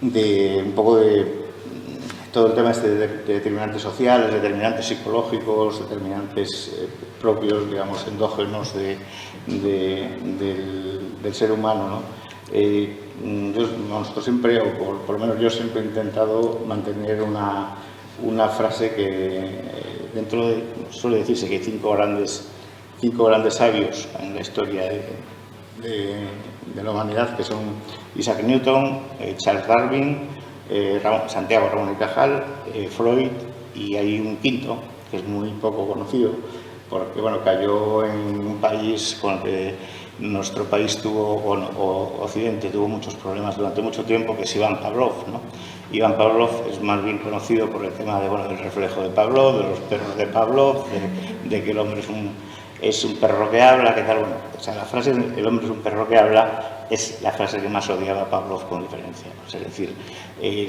un poco de todo el tema de determinantes sociales, determinantes psicológicos, determinantes propios, digamos, endógenos del ser humano, ¿no? Nosotros siempre, o por lo menos yo siempre he intentado mantener una frase que dentro de, suele decirse que hay cinco grandes sabios en la historia de la humanidad, que son Isaac Newton, Charles Darwin, Santiago Ramón y Cajal, Freud, y hay un quinto que es muy poco conocido porque bueno, cayó en un país con el que nuestro país o Occidente tuvo muchos problemas durante mucho tiempo, que es Iván Pavlov, ¿no? Iván Pavlov es más bien conocido por el tema del reflejo de Pavlov, de los perros de Pavlov, de que el hombre es un perro que habla, que tal, bueno, o sea, la frase el hombre es un perro que habla es la frase que más odiaba Pavlov con diferencia, o sea, es decir,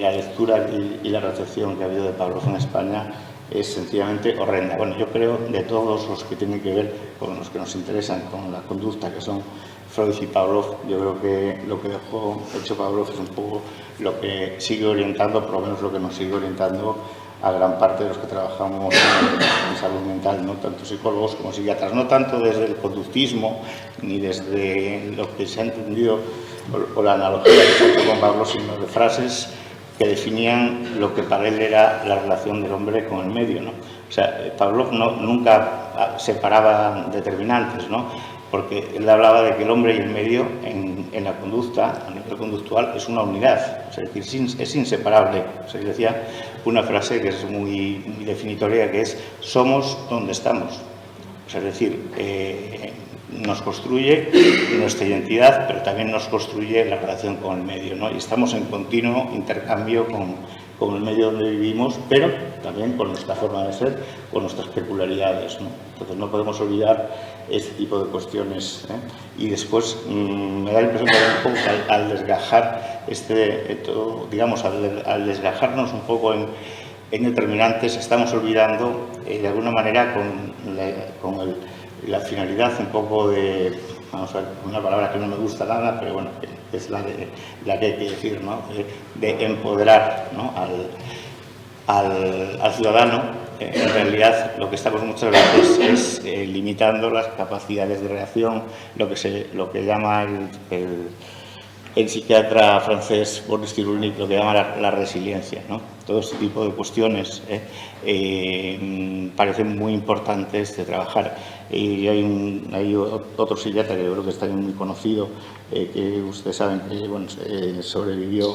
la lectura y la recepción que ha habido de Pavlov en España es sencillamente horrenda. Bueno, yo creo de todos los que tienen que ver con los que nos interesan con la conducta, que son Freud y Pavlov, yo creo que lo que dejó hecho Pavlov es un poco lo que sigue orientando, por lo menos lo que nos sigue orientando a gran parte de los que trabajamos en salud mental, ¿no? Tanto psicólogos como psiquiatras, no tanto desde el conductismo ni desde lo que se ha entendido o la analogía que se ha hecho con Pavlov, sino de frases que definían lo que para él era la relación del hombre con el medio, ¿no? O sea, Pavlov nunca separaba determinantes, ¿no? Porque él hablaba de que el hombre y el medio en la conducta, a nivel conductual, es una unidad, o sea, es decir, es inseparable. O sea, él decía una frase que es muy definitoria, que es: somos donde estamos. O sea, es decir, nos construye nuestra identidad, pero también nos construye la relación con el medio, ¿no? Y estamos en continuo intercambio con el medio donde vivimos, pero también con nuestra forma de ser, con nuestras peculiaridades, ¿no? Entonces no podemos olvidar este tipo de cuestiones, ¿eh? Y después me da la impresión que al desgajar al desgajarnos un poco en determinantes, estamos olvidando de alguna manera con la finalidad un poco de, vamos a ver, una palabra que no me gusta nada, pero bueno, es la que hay que decir, ¿no? De empoderar, ¿no? al ciudadano. En realidad lo que estamos muchas veces es limitando las capacidades de reacción, lo que llama el psiquiatra francés Boris Cyrulnik, lo que llama la resiliencia, ¿no? Todo este tipo de cuestiones parecen muy importantes de trabajar. Y hay otro psiquiatra que yo creo que está muy conocido, que ustedes saben que bueno, sobrevivió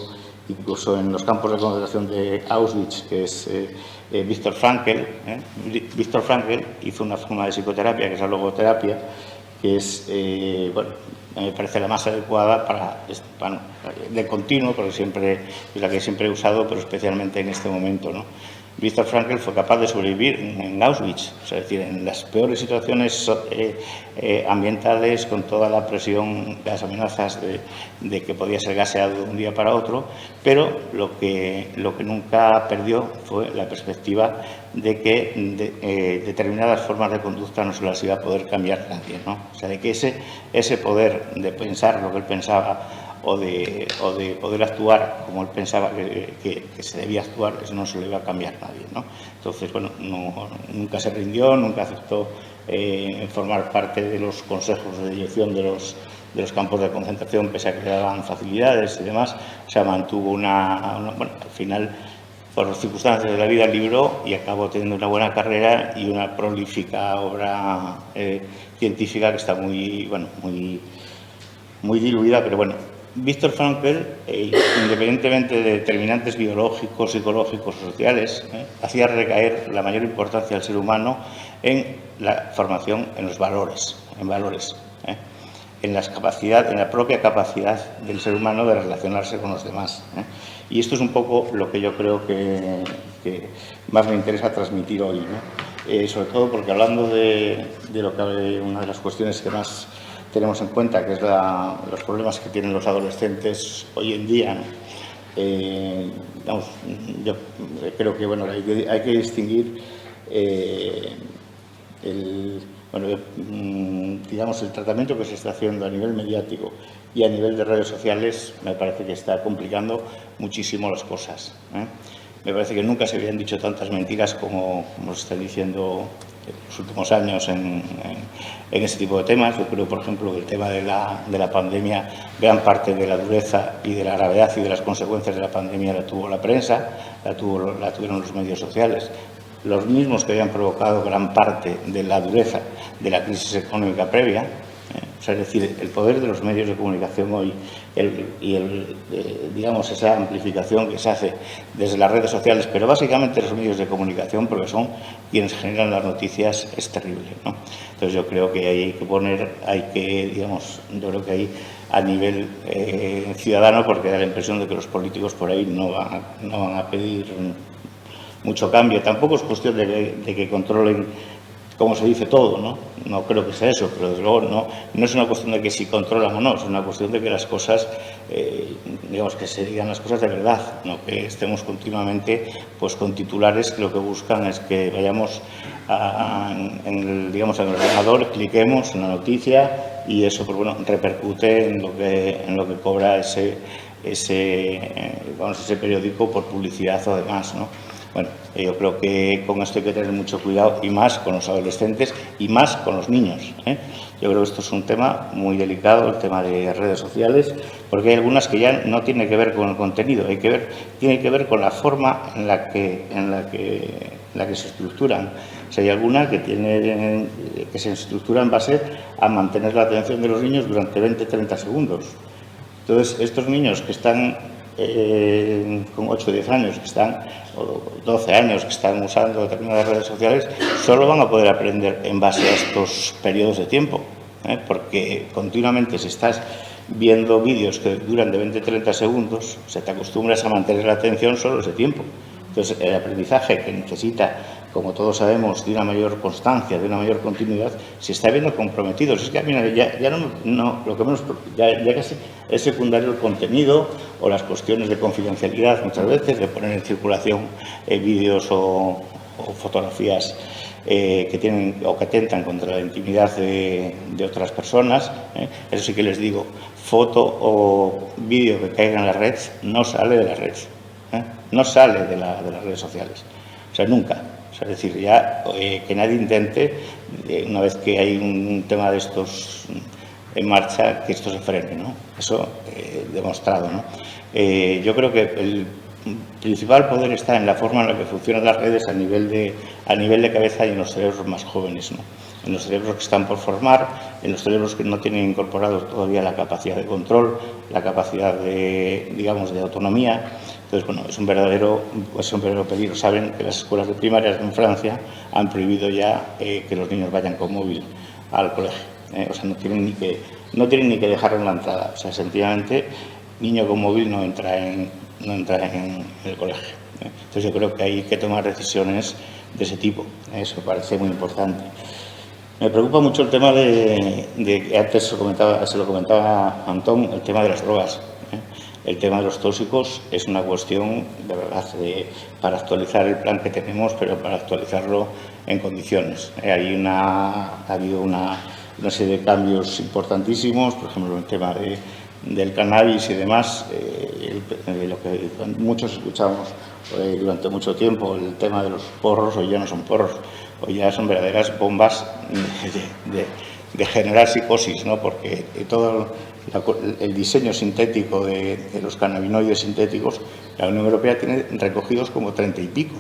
incluso en los campos de concentración de Auschwitz, que es Viktor Frankl. Viktor Frankl hizo una forma de psicoterapia, que es la logoterapia, que es, bueno, me parece la más adecuada de continuo, porque siempre es la que siempre he usado, pero especialmente en este momento, ¿no? Viktor Frankl fue capaz de sobrevivir en Auschwitz, es decir, en las peores situaciones ambientales, con toda la presión, las amenazas de que podía ser gaseado de un día para otro, pero lo que nunca perdió fue la perspectiva de que determinadas formas de conducta no se las iba a poder cambiar nadie, ¿no? O sea, de que ese poder de pensar lo que él pensaba o de poder actuar como él pensaba que se debía actuar, eso no se lo iba a cambiar nadie, ¿no? Entonces, bueno, nunca se rindió, nunca aceptó formar parte de los consejos de dirección de los campos de concentración, pese a que le daban facilidades y demás. O sea, mantuvo bueno, al final, por circunstancias de la vida, libró y acabó teniendo una buena carrera y una prolífica obra científica que está muy diluida, pero bueno. Viktor Frankl, independientemente de determinantes biológicos, psicológicos o sociales, hacía recaer la mayor importancia del ser humano en la formación en los valores, en la propia capacidad del ser humano de relacionarse con los demás. Y esto es un poco lo que yo creo que más me interesa transmitir hoy, ¿no? Sobre todo porque hablando de lo que una de las cuestiones que más tenemos en cuenta, que es los problemas que tienen los adolescentes hoy en día, ¿no? Yo creo que bueno, hay que distinguir el tratamiento que se está haciendo a nivel mediático y a nivel de redes sociales. Me parece que está complicando muchísimo las cosas, ¿eh? Me parece que nunca se habían dicho tantas mentiras como se está diciendo en los últimos años en ese tipo de temas. Yo creo, por ejemplo, que el tema de la pandemia, gran parte de la dureza y de la gravedad y de las consecuencias de la pandemia la tuvo la prensa, la tuvieron los medios sociales, los mismos que habían provocado gran parte de la dureza de la crisis económica previa. O sea, es decir, el poder de los medios de comunicación hoy digamos, esa amplificación que se hace desde las redes sociales, pero básicamente los medios de comunicación, porque son quienes generan las noticias, es terrible, ¿no? Entonces yo creo que ahí yo creo que ahí a nivel ciudadano, porque da la impresión de que los políticos por ahí no van a pedir mucho cambio. Tampoco es cuestión de que controlen, como se dice, todo, ¿no? No creo que sea eso, pero desde luego no es una cuestión de que si controlan o no, es una cuestión de que las cosas, digamos, que se digan las cosas de verdad, no que estemos continuamente pues con titulares que lo que buscan es que vayamos en el ordenador, cliquemos en la noticia y eso, pues bueno, repercute en lo que cobra ese periódico por publicidad o demás, ¿no? Bueno, yo creo que con esto hay que tener mucho cuidado, y más con los adolescentes y más con los niños, ¿eh? Yo creo que esto es un tema muy delicado, el tema de redes sociales, porque hay algunas que ya no tienen que ver con el contenido, tiene que ver con la forma en la que se estructuran. O sea, hay algunas que se estructuran en base a mantener la atención de los niños durante 20-30 segundos. Entonces, estos niños que están con 8 o 10 años, o 12 años, que están usando determinadas redes sociales, solo van a poder aprender en base a estos periodos de tiempo. porque continuamente si estás viendo vídeos que duran de 20-30 segundos, te acostumbras a mantener la atención solo ese tiempo. Entonces, el aprendizaje que necesita, como todos sabemos, de una mayor constancia, de una mayor continuidad, se está viendo comprometido. Es que ya no, lo que menos, ya casi es secundario el contenido o las cuestiones de confidencialidad, muchas veces, de poner en circulación vídeos o fotografías que tienen o que atentan contra la intimidad de otras personas. Eso sí que les digo, foto o vídeo que caiga en la red no sale de la red. No sale de las redes sociales, o sea, nunca. O sea, es decir, ya que nadie intente, una vez que hay un tema de estos en marcha, que esto se frene, ¿no? Eso demostrado, ¿no? Yo creo que el principal poder está en la forma en la que funcionan las redes a nivel de cabeza y en los cerebros más jóvenes, ¿no? En los cerebros que están por formar, en los cerebros que no tienen incorporado todavía la capacidad de control, la capacidad de, digamos, de autonomía. Entonces, bueno, es un verdadero peligro. Saben que las escuelas de primaria en Francia han prohibido ya que los niños vayan con móvil al colegio. O sea, no tienen ni que dejarlo en la entrada. O sea, sencillamente, niño con móvil no entra en el colegio. Entonces, yo creo que hay que tomar decisiones de ese tipo. Eso me parece muy importante. Me preocupa mucho el tema de antes se lo comentaba Antón, el tema de las drogas. El tema de los tóxicos es una cuestión, de verdad, para actualizar el plan que tenemos, pero para actualizarlo en condiciones. Ha habido una serie de cambios importantísimos, por ejemplo, el tema del cannabis y demás, lo que muchos escuchamos durante mucho tiempo, el tema de los porros, hoy ya no son porros, hoy ya son verdaderas bombas de generar psicosis, ¿no? Porque todo el diseño sintético de los cannabinoides sintéticos, la Unión Europea tiene recogidos como 30 y pico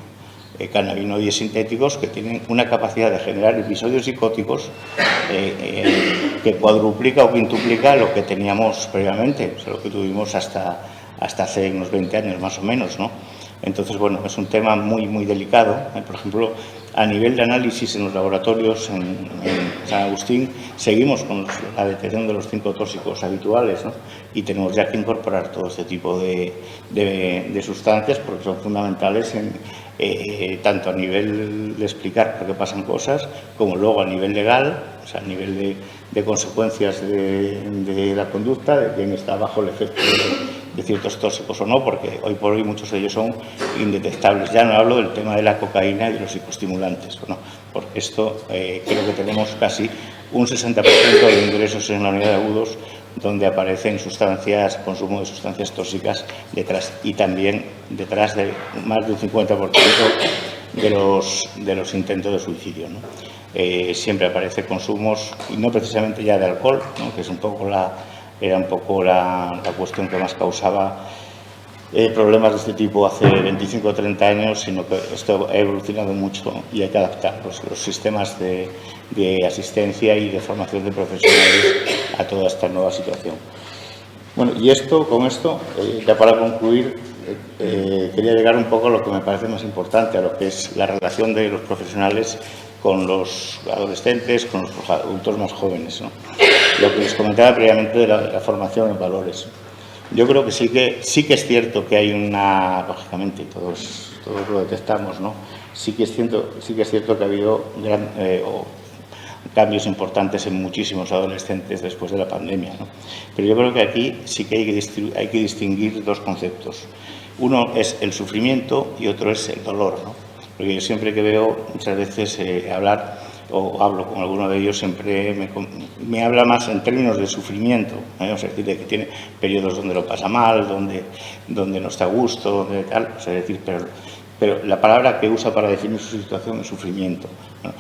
cannabinoides sintéticos que tienen una capacidad de generar episodios psicóticos que cuadruplica o quintuplica lo que teníamos previamente, o sea, lo que tuvimos hasta hace unos 20 años más o menos, ¿no? Entonces, bueno, es un tema muy, muy delicado. Por ejemplo, a nivel de análisis en los laboratorios en San Agustín, seguimos con la detección de los 5 tóxicos habituales, ¿no? Y tenemos ya que incorporar todo este tipo de sustancias porque son fundamentales tanto a nivel de explicar por qué pasan cosas, como luego a nivel legal, o sea, a nivel de consecuencias de la conducta, de quién está bajo el efecto de ciertos tóxicos o no, porque hoy por hoy muchos de ellos son indetectables. Ya no hablo del tema de la cocaína y de los psicoestimulantes, ¿no? Porque esto creo que tenemos casi un 60% de ingresos en la unidad de agudos donde aparecen consumo de sustancias tóxicas detrás, y también detrás de más de un 50% de los intentos de suicidio, ¿no? Siempre aparece consumos, y no precisamente ya de alcohol, ¿no? Que es era un poco la cuestión que más causaba problemas de este tipo hace 25 o 30 años, sino que esto ha evolucionado mucho y hay que adaptar los sistemas de asistencia y de formación de profesionales a toda esta nueva situación. Bueno, y con esto, ya para concluir, quería llegar un poco a lo que me parece más importante, a lo que es la relación de los profesionales con los adolescentes, con los adultos más jóvenes, ¿no? Lo que les comentaba previamente de la formación en valores. Yo creo que sí que es cierto que hay lógicamente, todos lo detectamos, ¿no? Sí que es cierto que ha habido cambios importantes en muchísimos adolescentes después de la pandemia, ¿no? Pero yo creo que aquí sí que hay que distinguir dos conceptos. Uno es el sufrimiento y otro es el dolor, ¿no? Porque yo siempre que veo muchas veces hablo con alguno de ellos, siempre me habla más en términos de sufrimiento, ¿eh? O sea, es decir, de que tiene periodos donde lo pasa mal, donde no está a gusto, donde tal, o sea, es decir, pero la palabra que usa para definir su situación es sufrimiento, ¿no?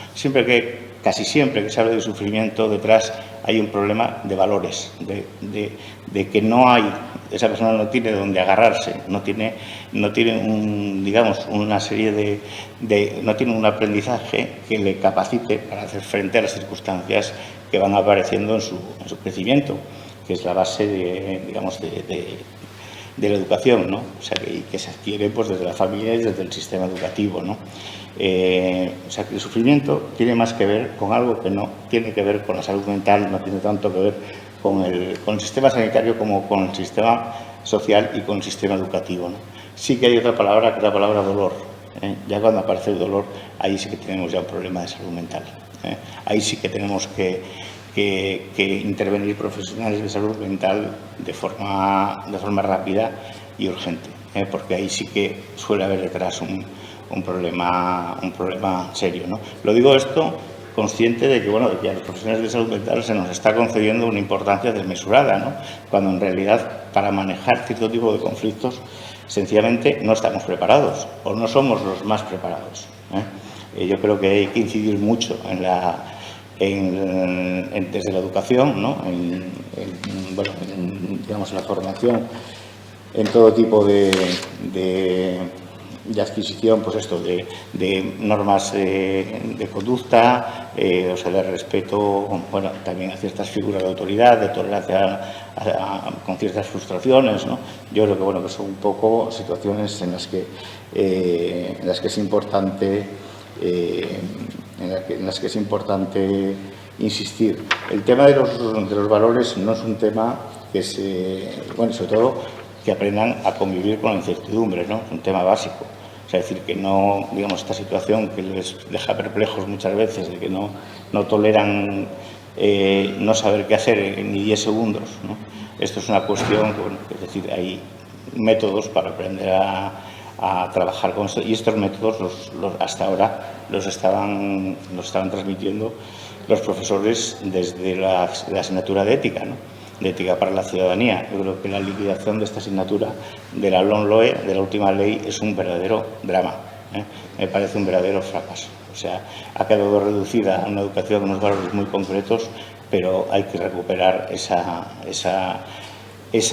Casi siempre que se habla de sufrimiento, detrás hay un problema de valores, de que esa persona no tiene donde agarrarse, no tiene una serie no tiene un aprendizaje que le capacite para hacer frente a las circunstancias que van apareciendo en su crecimiento, que es la base de la educación, ¿no? O sea, que se adquiere pues, desde la familia y desde el sistema educativo, ¿no? O sea, que el sufrimiento tiene más que ver con algo que no tiene que ver con la salud mental, no tiene tanto que ver con el sistema sanitario como con el sistema social y con el sistema educativo, ¿no? Sí que hay otra palabra, que es la palabra dolor. Ya cuando aparece el dolor, ahí sí que tenemos ya un problema de salud mental. Ahí sí que tenemos que intervenir profesionales de salud mental de forma rápida y urgente, porque ahí sí que suele haber detrás un problema serio, ¿no? Lo digo esto consciente de que, bueno, de que a los profesionales de salud mental se nos está concediendo una importancia desmesurada, ¿no? Cuando en realidad para manejar cierto tipo de conflictos sencillamente no estamos preparados o no somos los más preparados. Yo creo que hay que incidir mucho desde la educación, ¿no? Digamos, la formación en todo tipo de adquisición, pues esto, de normas de conducta, o sea, de respeto, bueno, también a ciertas figuras de autoridad, de tolerancia con ciertas frustraciones, ¿no? Yo creo que, bueno, que son un poco situaciones en las que es importante insistir. El tema de los valores no es un tema que bueno, sobre todo que aprendan a convivir con la incertidumbre, ¿no? Es un tema básico. O sea, decir que no, digamos, esta situación que les deja perplejos muchas veces, de que no toleran no saber qué hacer ni 10 segundos, ¿no? Esto es una cuestión que, bueno, es decir, hay métodos para aprender a trabajar con esto, y estos métodos hasta ahora los estaban transmitiendo los profesores desde la asignatura de ética, ¿no? De ética para la ciudadanía. Yo creo que la liquidación de esta asignatura de la LOMLOE, de la última ley, es un verdadero drama, me parece un verdadero fracaso. O sea, ha quedado reducida a una educación con unos valores muy concretos, pero hay que recuperar esa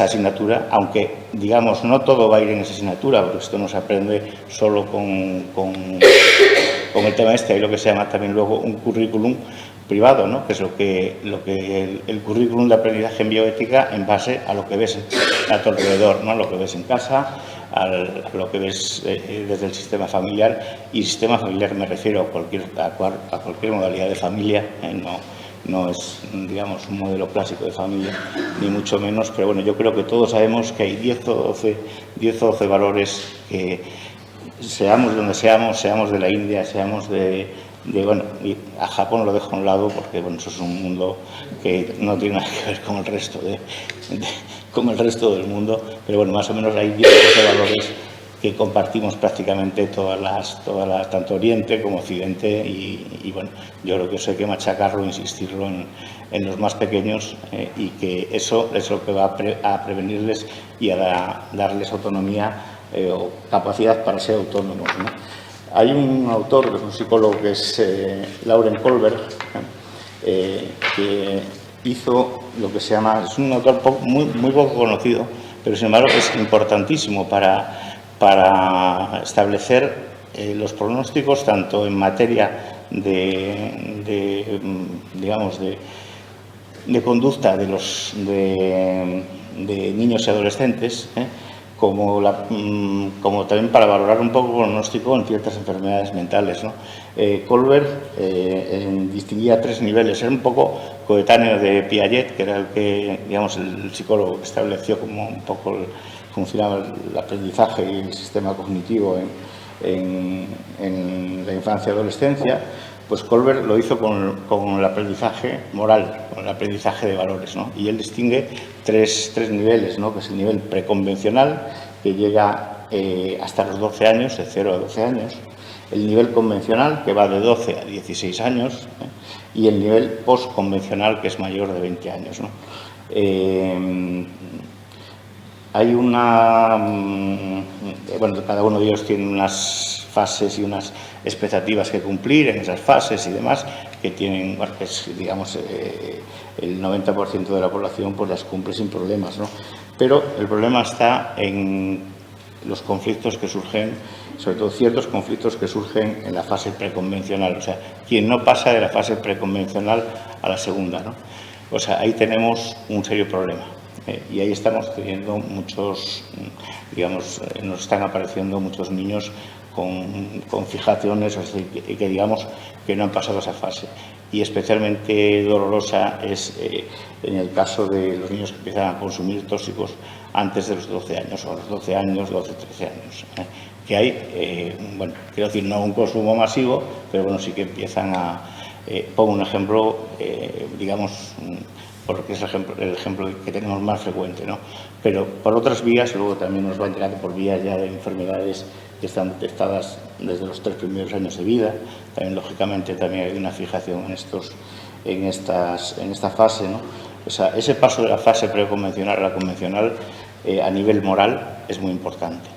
asignatura, aunque, digamos, no todo va a ir en esa asignatura, porque esto no se aprende solo con el tema este. Hay lo que se llama también luego un currículum privado, ¿no? Que es lo que el currículum de aprendizaje en bioética en base a lo que ves a tu alrededor, ¿no? Lo que ves en casa, a lo que ves desde el sistema familiar. Y sistema familiar me refiero a cualquier modalidad de familia, no es, digamos, un modelo clásico de familia, ni mucho menos, pero bueno, yo creo que todos sabemos que hay 10 o 12 valores que, seamos donde seamos de la India, seamos bueno, y a Japón lo dejo a un lado porque, bueno, eso es un mundo que no tiene nada que ver con el resto del mundo, pero bueno, más o menos hay 10 o 12 valores que compartimos prácticamente todas las, tanto Oriente como Occidente, y bueno, yo creo que eso hay que machacarlo, insistirlo en los más pequeños, y que eso es lo que va a prevenirles y a darles autonomía o capacidad para ser autónomos, ¿no? Hay un autor, un psicólogo, que es Lauren Kohlberg, que hizo lo que se llama, es un autor muy poco conocido, pero sin embargo es importantísimo para establecer los pronósticos tanto en materia de conducta de niños y adolescentes, como también para valorar un poco el pronóstico en ciertas enfermedades mentales, ¿no? Kohlberg distinguía 3 niveles, era un poco coetáneo de Piaget, que era el que, digamos, el psicólogo que estableció como un poco funcionaba el aprendizaje y el sistema cognitivo en la infancia y adolescencia. Pues Kohlberg lo hizo con el aprendizaje moral, con el aprendizaje de valores, ¿no? Y él distingue tres niveles, ¿no? Que es el nivel preconvencional, que llega hasta los 12 años, de 0 a 12 años, el nivel convencional, que va de 12 a 16 años, y el nivel postconvencional, que es mayor de 20 años, ¿no? Hay bueno, cada uno de ellos tiene unas fases y unas expectativas que cumplir en esas fases y demás, que tienen, bueno, que es, digamos, el 90% de la población pues las cumple sin problemas, ¿no? Pero el problema está en los conflictos que surgen, sobre todo ciertos conflictos que surgen en la fase preconvencional, o sea, quien no pasa de la fase preconvencional a la segunda, ¿no? O sea, ahí tenemos un serio problema. Y ahí estamos teniendo muchos, digamos, nos están apareciendo muchos niños con fijaciones, o sea, que digamos que no han pasado esa fase. Y especialmente dolorosa es en el caso de los niños que empiezan a consumir tóxicos antes de los 12 años, o a los 12 años, 12, 13 años. Que hay, bueno, quiero decir, no un consumo masivo, pero bueno, sí que empiezan a... pongo un ejemplo, digamos, porque es el ejemplo que tenemos más frecuente, ¿no? Pero por otras vías, luego también nos va enterando por vías ya de enfermedades que están detectadas desde los 3 primeros años de vida. También, lógicamente, también hay una fijación en esta fase, ¿no? O sea, ese paso de la fase preconvencional a la convencional a nivel moral es muy importante.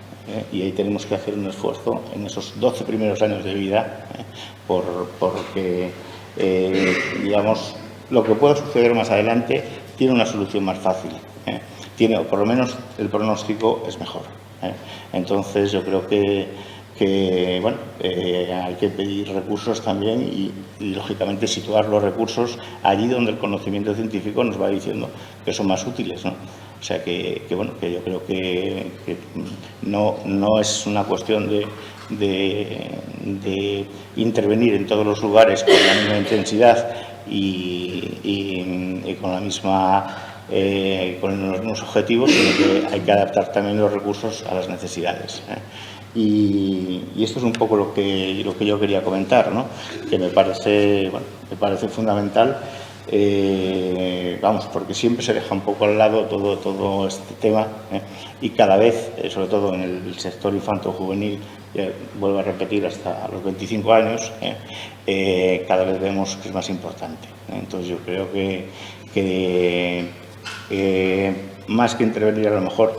Y ahí tenemos que hacer un esfuerzo en esos 12 primeros años de vida, porque, digamos, lo que pueda suceder más adelante tiene una solución más fácil, o por lo menos el pronóstico es mejor. Entonces yo creo que bueno, hay que pedir recursos también y lógicamente situar los recursos allí donde el conocimiento científico nos va diciendo que son más útiles, ¿no? O sea bueno, que yo creo que no es una cuestión de intervenir en todos los lugares con la misma intensidad y con la misma con los mismos objetivos, sino que hay que adaptar también los recursos a las necesidades. Y esto es un poco lo que yo quería comentar, ¿no? Que me parece fundamental, vamos, porque siempre se deja un poco al lado todo este tema, y cada vez, sobre todo en el sector infanto-juvenil, vuelvo a repetir, hasta los 25 años, cada vez vemos que es más importante. Entonces yo creo que más que intervenir a lo mejor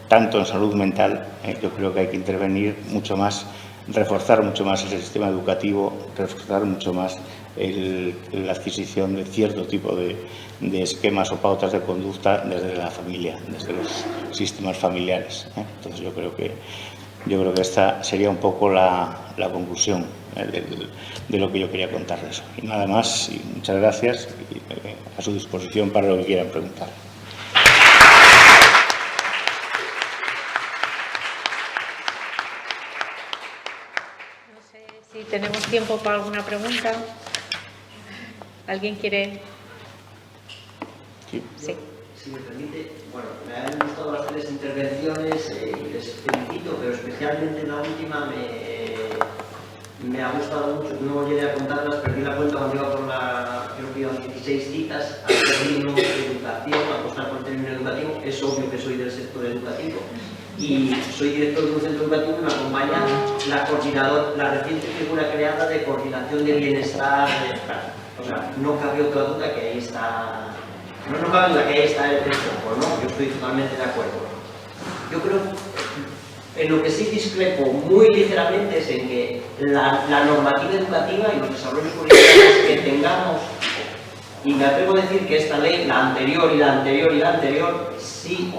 tanto en salud mental, yo creo que hay que intervenir mucho más, reforzar mucho más el sistema educativo, reforzar mucho más la adquisición de cierto tipo de esquemas o pautas de conducta desde la familia, desde los sistemas familiares. Entonces yo creo que esta sería un poco la conclusión de lo que yo quería contarles. Y nada más, y muchas gracias, y a su disposición para lo que quieran preguntar. No sé si tenemos tiempo para alguna pregunta. ¿Alguien quiere? Sí. Sí. Si me permite, bueno, me han gustado bastantes intervenciones y les felicito, pero especialmente la última me ha gustado mucho. No llegué a contarlas, perdí la cuenta cuando iba por creo que iban 16 citas al término de educación, a apostar por el término educativo. Es obvio que soy del sector educativo y soy director de un centro educativo y me acompaña la reciente figura creada de coordinación de bienestar. O sea, no cabe otra duda que ahí está. No cabe duda que ahí está el foco, ¿no? Yo estoy totalmente de acuerdo. Yo creo, en lo que sí discrepo muy ligeramente es en que la normativa educativa y los desarrollos curriculares que tengamos, y me atrevo a decir que esta ley, la anterior y la anterior y la anterior, sí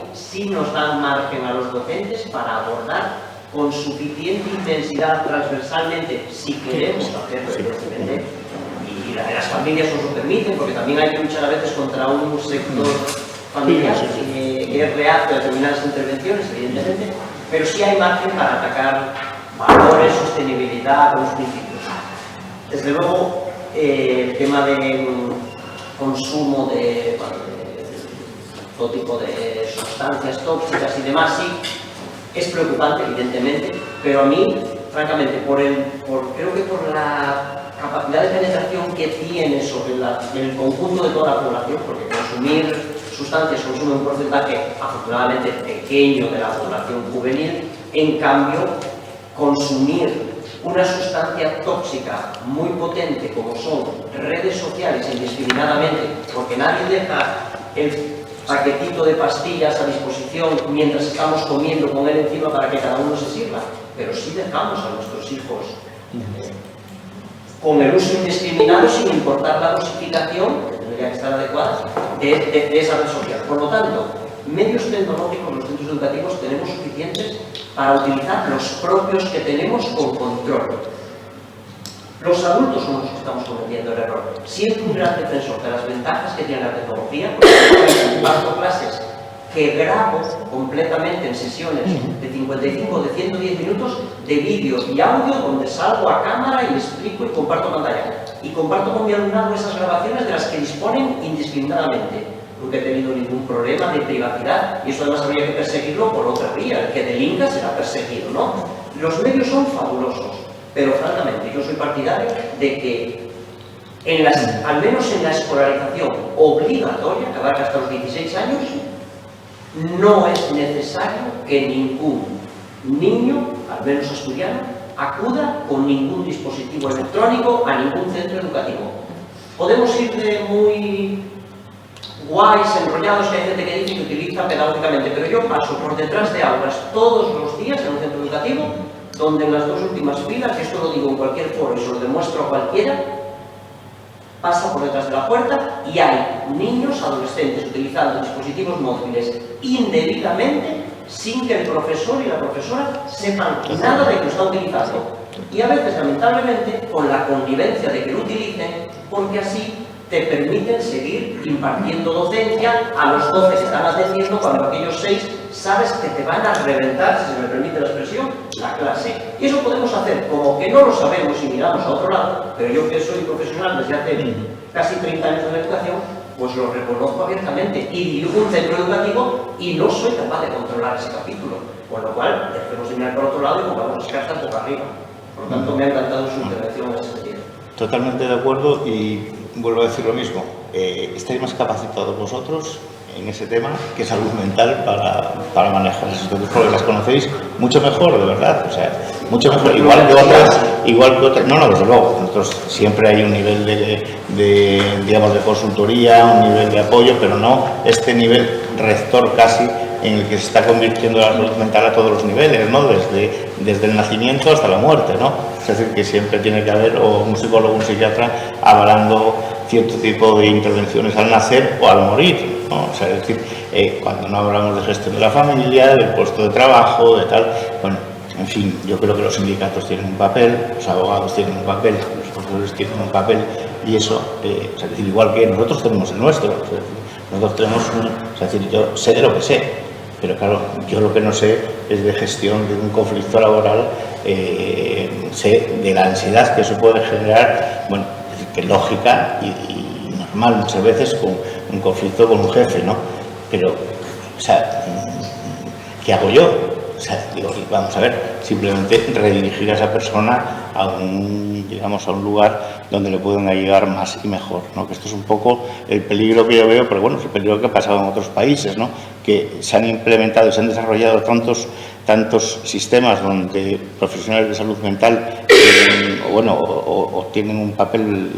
nos dan margen a los docentes para abordar con suficiente intensidad transversalmente, si queremos hacerlo, evidentemente. Y las familias nos lo permiten, porque también hay que luchar a veces contra un sector familiar que es reacio a determinadas intervenciones, evidentemente, pero sí hay margen para atacar valores, sostenibilidad, los principios. Desde luego, el tema del consumo de todo tipo de sustancias tóxicas y demás, sí, es preocupante, evidentemente, pero a mí, francamente, creo que por la capacidad de penetración que tiene sobre el conjunto de toda la población, porque consumir sustancias consume un porcentaje afortunadamente pequeño de la población juvenil, en cambio, consumir una sustancia tóxica muy potente como son redes sociales indiscriminadamente, porque nadie deja el paquetito de pastillas a disposición mientras estamos comiendo con él encima para que cada uno se sirva, pero sí dejamos a nuestros hijos con el uso indiscriminado sin importar la dosificación, que tendría que estar adecuada, de esa red social. Por lo tanto, medios tecnológicos, los centros educativos tenemos suficientes para utilizar los propios que tenemos con control. Los adultos somos los que estamos cometiendo el error. Siempre un gran defensor de las ventajas que tiene la tecnología, porque imparto clases que grabo completamente en sesiones de 55 o de 110 minutos de vídeo y audio donde salgo a cámara y explico y comparto pantalla. Y comparto con mi alumnado esas grabaciones de las que disponen indiscriminadamente. Nunca he tenido ningún problema de privacidad y eso además habría que perseguirlo por otra vía. El que delinca será perseguido, ¿no? Los medios son fabulosos, pero francamente yo soy partidario de que al menos en la escolarización obligatoria, que abarca hasta los 16 años, no es necesario que ningún niño, al menos asturiano, acuda con ningún dispositivo electrónico a ningún centro educativo. Podemos ir de muy guays, enrollados, que hay gente que dice que utiliza pedagógicamente, pero yo paso por detrás de aulas todos los días en un centro educativo donde en las dos últimas filas, y esto lo digo en cualquier foro y se lo demuestro a cualquiera, pasa por detrás de la puerta y hay niños, adolescentes utilizando dispositivos móviles indebidamente sin que el profesor y la profesora sepan nada de que lo está utilizando. Y a veces, lamentablemente, con la connivencia de que lo utilicen, porque así te permiten seguir impartiendo docencia a los 12 que están atendiendo cuando aquellos 6 sabes que te van a reventar, si se me permite la expresión, la clase. Y eso podemos hacer como que no lo sabemos y miramos a otro lado, pero yo que soy profesional desde hace casi 30 años de la educación, pues lo reconozco abiertamente y dirijo un centro educativo y no soy capaz de controlar ese capítulo. Con lo cual, dejemos de mirar por otro lado y pongamos las cartas por arriba. Por lo tanto, me ha encantado su intervención en ese sentido. Totalmente de acuerdo y vuelvo a decir lo mismo. Estáis más capacitados vosotros en ese tema, que es salud mental, para manejar esos problemas. Conocéis mucho mejor, de verdad, o sea, mucho mejor, igual que otras, no, desde luego, nosotros siempre hay un nivel digamos, de consultoría, un nivel de apoyo, pero no este nivel rector casi en el que se está convirtiendo la salud mental a todos los niveles, ¿no? Desde el nacimiento hasta la muerte, ¿no? Es decir, que siempre tiene que haber o un psicólogo o un psiquiatra avalando cierto tipo de intervenciones al nacer o al morir, ¿no? O sea, es decir, cuando no hablamos de gestión de la familia, del puesto de trabajo, de tal, bueno, en fin, yo creo que los sindicatos tienen un papel, los abogados tienen un papel, los profesores tienen un papel y eso, o sea, es decir, igual que nosotros tenemos el nuestro, o sea, nosotros tenemos o sea, es decir, yo sé de lo que sé, pero claro, yo lo que no sé es de gestión de un conflicto laboral, sé de la ansiedad que eso puede generar, bueno, es decir, que lógica y normal muchas veces con un conflicto con un jefe, ¿no? Pero, o sea, ¿qué hago yo? O sea, digo, vamos a ver, simplemente redirigir a esa persona a un, digamos, a un lugar donde le pueden ayudar más y mejor, ¿no? Que esto es un poco el peligro que yo veo, pero bueno, es el peligro que ha pasado en otros países, ¿no? Que se han implementado y se han desarrollado tantos sistemas donde profesionales de salud mental tienen un papel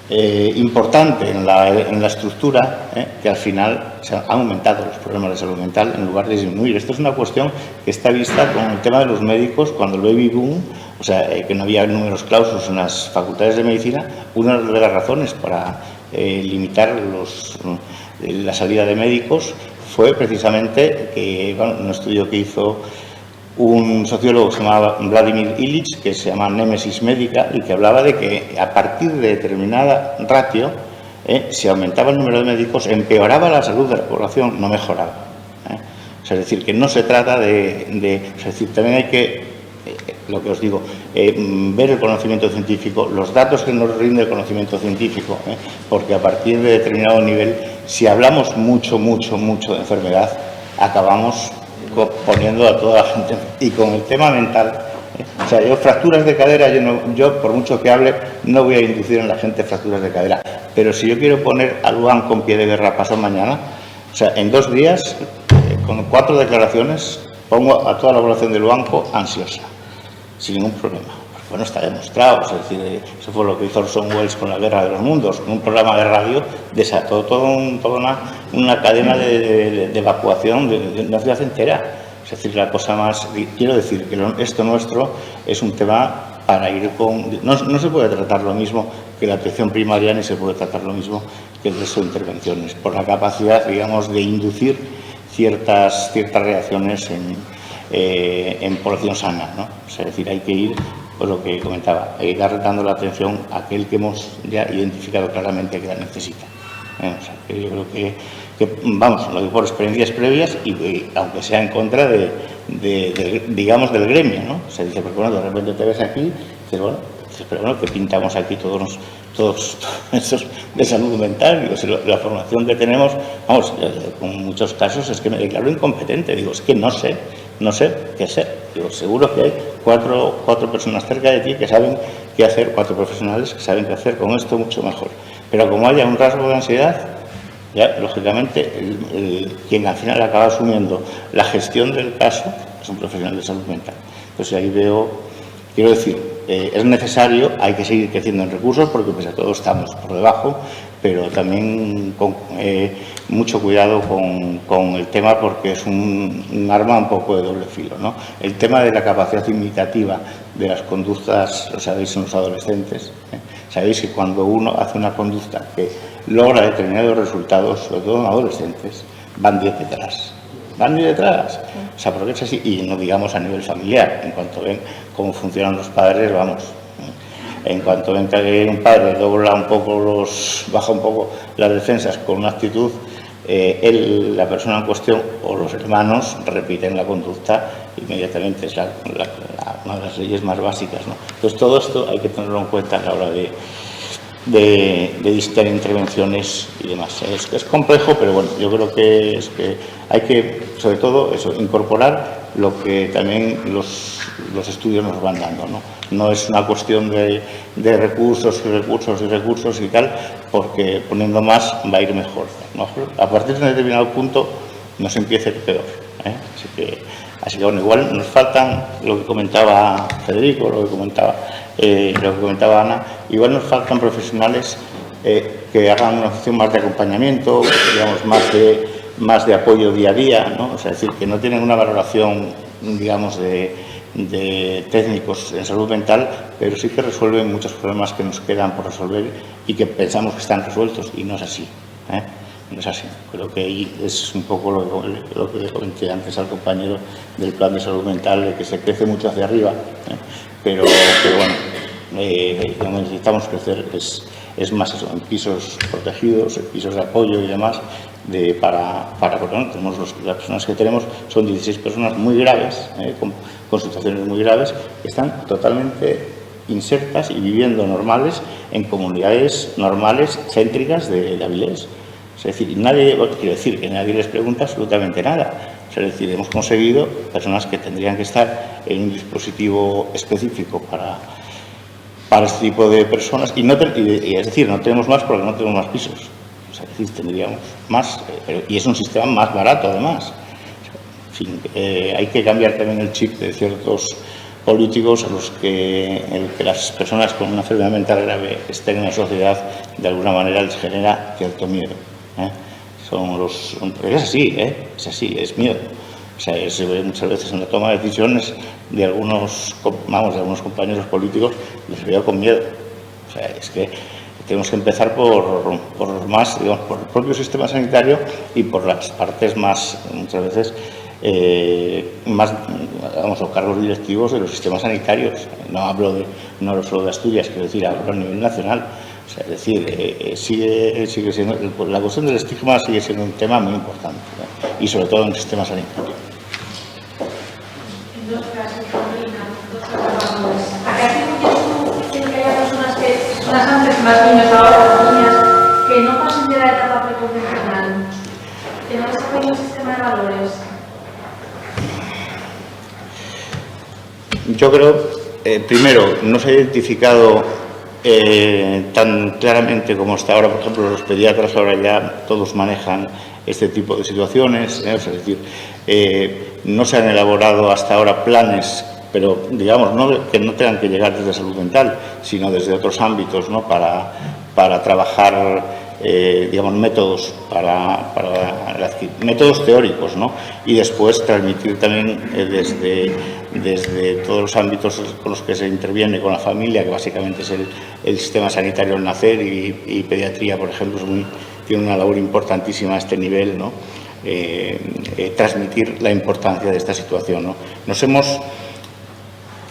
importante en la estructura, que al final se han aumentado los problemas de salud mental en lugar de disminuir. Esto es una cuestión que está vista con el tema de los médicos cuando el baby boom, o sea, que no había números clausus en las facultades de medicina. Una de las razones para limitar la salida de médicos fue precisamente que, bueno, un estudio que hizo un sociólogo que se llamaba Vladimir Ilich, que se llama Némesis Médica, y que hablaba de que a partir de determinada ratio, si aumentaba el número de médicos, empeoraba la salud de la población, no mejoraba. O sea, es decir, que no se trata es decir, también hay que, lo que os digo, ver el conocimiento científico, los datos que nos rinde el conocimiento científico, porque a partir de determinado nivel, si hablamos mucho de enfermedad, acabamos poniendo a toda la gente. Y con el tema mental, o sea, yo fracturas de cadera, yo por mucho que hable, no voy a inducir en la gente fracturas de cadera, pero si yo quiero poner a Luan con pie de guerra pasado mañana, o sea, en 2 días, con 4 declaraciones, pongo a toda la población de Luanco ansiosa, sin ningún problema. Bueno, está demostrado, es decir, eso fue lo que hizo Orson Welles con la Guerra de los Mundos, con un programa de radio desató toda una cadena de evacuación de una ciudad entera. Es decir, la cosa más, quiero decir que esto nuestro es un tema para ir con, no se puede tratar lo mismo que la atención primaria ni se puede tratar lo mismo que el resto de intervenciones, por la capacidad, digamos, de inducir ciertas reacciones en población sana, ¿no? O sea, es decir, hay que ir, pues lo que comentaba, ir dando la atención a aquel que hemos ya identificado claramente que la necesita. O sea, que yo creo que, vamos, lo digo por experiencias previas y aunque sea en contra digamos, del gremio, ¿no? Se dice, pues bueno, de repente te ves aquí, dices, bueno, pero bueno, que pintamos aquí todos esos de salud mental. Digo, si la formación que tenemos, vamos, en muchos casos es que me declaro incompetente. Digo, es que no sé qué hacer. Digo, seguro que hay cuatro personas cerca de ti que saben qué hacer, 4 profesionales que saben qué hacer con esto mucho mejor. Pero como haya un rasgo de ansiedad, ya, lógicamente, quien al final acaba asumiendo la gestión del caso es un profesional de salud mental. Entonces ahí quiero decir, es necesario, hay que seguir creciendo en recursos porque pese a todo estamos por debajo, pero también con mucho cuidado con el tema porque es un arma un poco de doble filo, ¿no? El tema de la capacidad imitativa de las conductas, lo sabéis en los adolescentes, sabéis que cuando uno hace una conducta que logra determinados resultados, sobre todo en adolescentes, van 10 detrás. O sea, porque es así, y no digamos a nivel familiar, en cuanto ven cómo funcionan los padres, vamos, en cuanto ven que un padre baja un poco las defensas con una actitud, la persona en cuestión o los hermanos repiten la conducta inmediatamente, es una de las leyes más básicas, ¿no? Entonces todo esto hay que tenerlo en cuenta a la hora de dictar intervenciones y demás. Es complejo, pero bueno, yo creo que hay que, sobre todo, eso, incorporar lo que también los estudios nos van dando, ¿no? No es una cuestión de recursos y tal, porque poniendo más va a ir mejor. A partir de un determinado punto nos empieza a ir peor, ¿eh? Así que bueno, igual nos faltan, lo que comentaba Federico, lo que comentaba Ana, igual nos faltan profesionales que hagan una función más de acompañamiento, digamos, más de apoyo día a día, ¿no? O sea, es decir, que no tienen una valoración, digamos, de técnicos en salud mental, pero sí que resuelven muchos problemas que nos quedan por resolver y que pensamos que están resueltos, y no es así, ¿eh? No es así. Creo que ahí es un poco lo que le comenté antes al compañero del plan de salud mental, de que se crece mucho hacia arriba, ¿eh? Pero bueno, necesitamos crecer es más eso, en pisos protegidos, en pisos de apoyo y demás, porque bueno, las personas que tenemos son 16 personas muy graves, con situaciones muy graves, que están totalmente insertas y viviendo normales en comunidades normales, céntricas de Avilés. Es decir, quiero decir que nadie les pregunta absolutamente nada. O sea, es decir, hemos conseguido personas que tendrían que estar en un dispositivo específico para este tipo de personas y es decir, no tenemos más porque no tenemos más pisos. O sea, es decir, tendríamos más, y es un sistema más barato además. En fin, hay que cambiar también el chip de ciertos políticos a los que las personas con una enfermedad mental grave estén en la sociedad, de alguna manera les genera cierto miedo. Es así, es miedo. O sea, muchas veces en la toma de decisiones de algunos compañeros políticos les veo con miedo. O sea, es que tenemos que empezar por el propio sistema sanitario y por las partes muchas veces, los cargos directivos de los sistemas sanitarios. No hablo solo de Asturias, quiero decir, hablo a nivel nacional. O sea, es decir, sigue siendo, la cuestión del estigma sigue siendo un tema muy importante, ¿eh? Y sobre todo en el sistema sanitario. En dos casos, Carolina, acá sí que hay personas antes, más niños ahora, niñas, que no pasan de la etapa preconvencional, que no desarrollan el sistema de valores. Yo creo, primero, no se ha identificado tan claramente como hasta ahora, por ejemplo, los pediatras ahora ya todos manejan este tipo de situaciones, ¿eh? O sea, es decir, no se han elaborado hasta ahora planes, pero digamos, que no tengan que llegar desde salud mental, sino desde otros ámbitos, ¿no? Para trabajar, digamos, métodos métodos teóricos, ¿no? Y después transmitir también desde todos los ámbitos con los que se interviene con la familia, que básicamente es el sistema sanitario al nacer y pediatría, por ejemplo, tiene una labor importantísima a este nivel, ¿no? Transmitir la importancia de esta situación, ¿no? Nos hemos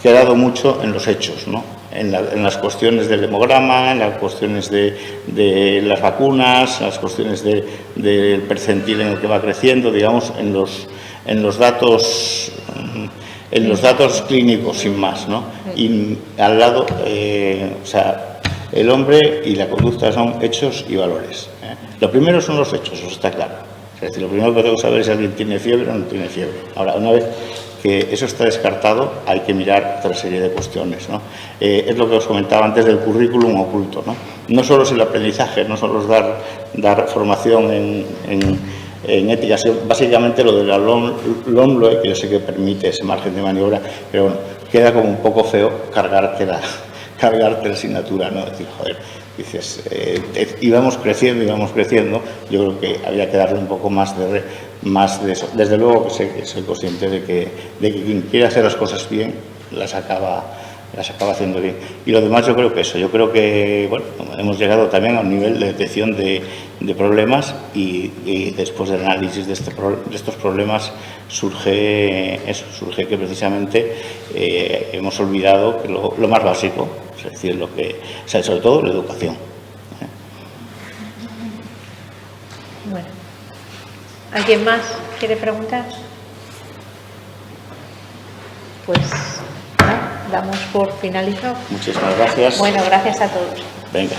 quedado mucho en los hechos, ¿no? en las cuestiones del hemograma, en las cuestiones de las vacunas, en las cuestiones del percentil en el que va creciendo, digamos, en los datos clínicos, sin más, ¿no? Y al lado, o sea, el hombre y la conducta son hechos y valores. Lo primero son los hechos, eso está claro. Es decir, lo primero que tengo que saber es si alguien tiene fiebre o no tiene fiebre. Ahora, una vez que eso está descartado, hay que mirar otra serie de cuestiones, ¿no? Es lo que os comentaba antes del currículum oculto, ¿no? No solo es el aprendizaje, no solo es dar formación en ética, sino básicamente lo de la LOMLOE, que yo sé que permite ese margen de maniobra, pero bueno, queda como un poco feo cargarte la asignatura, ¿no? Es decir, joder, dices, íbamos creciendo, yo creo que había que darle un poco más de eso. Desde luego que soy consciente de que quien quiere hacer las cosas bien, las acaba haciendo bien. Y lo demás yo creo que bueno, hemos llegado también a un nivel de detección de problemas y después del análisis de estos problemas surge que precisamente hemos olvidado que lo más básico, es decir, sobre todo la educación. Bueno, ¿alguien más quiere preguntar? Pues damos por finalizado. Muchísimas gracias. Bueno, gracias a todos. Venga.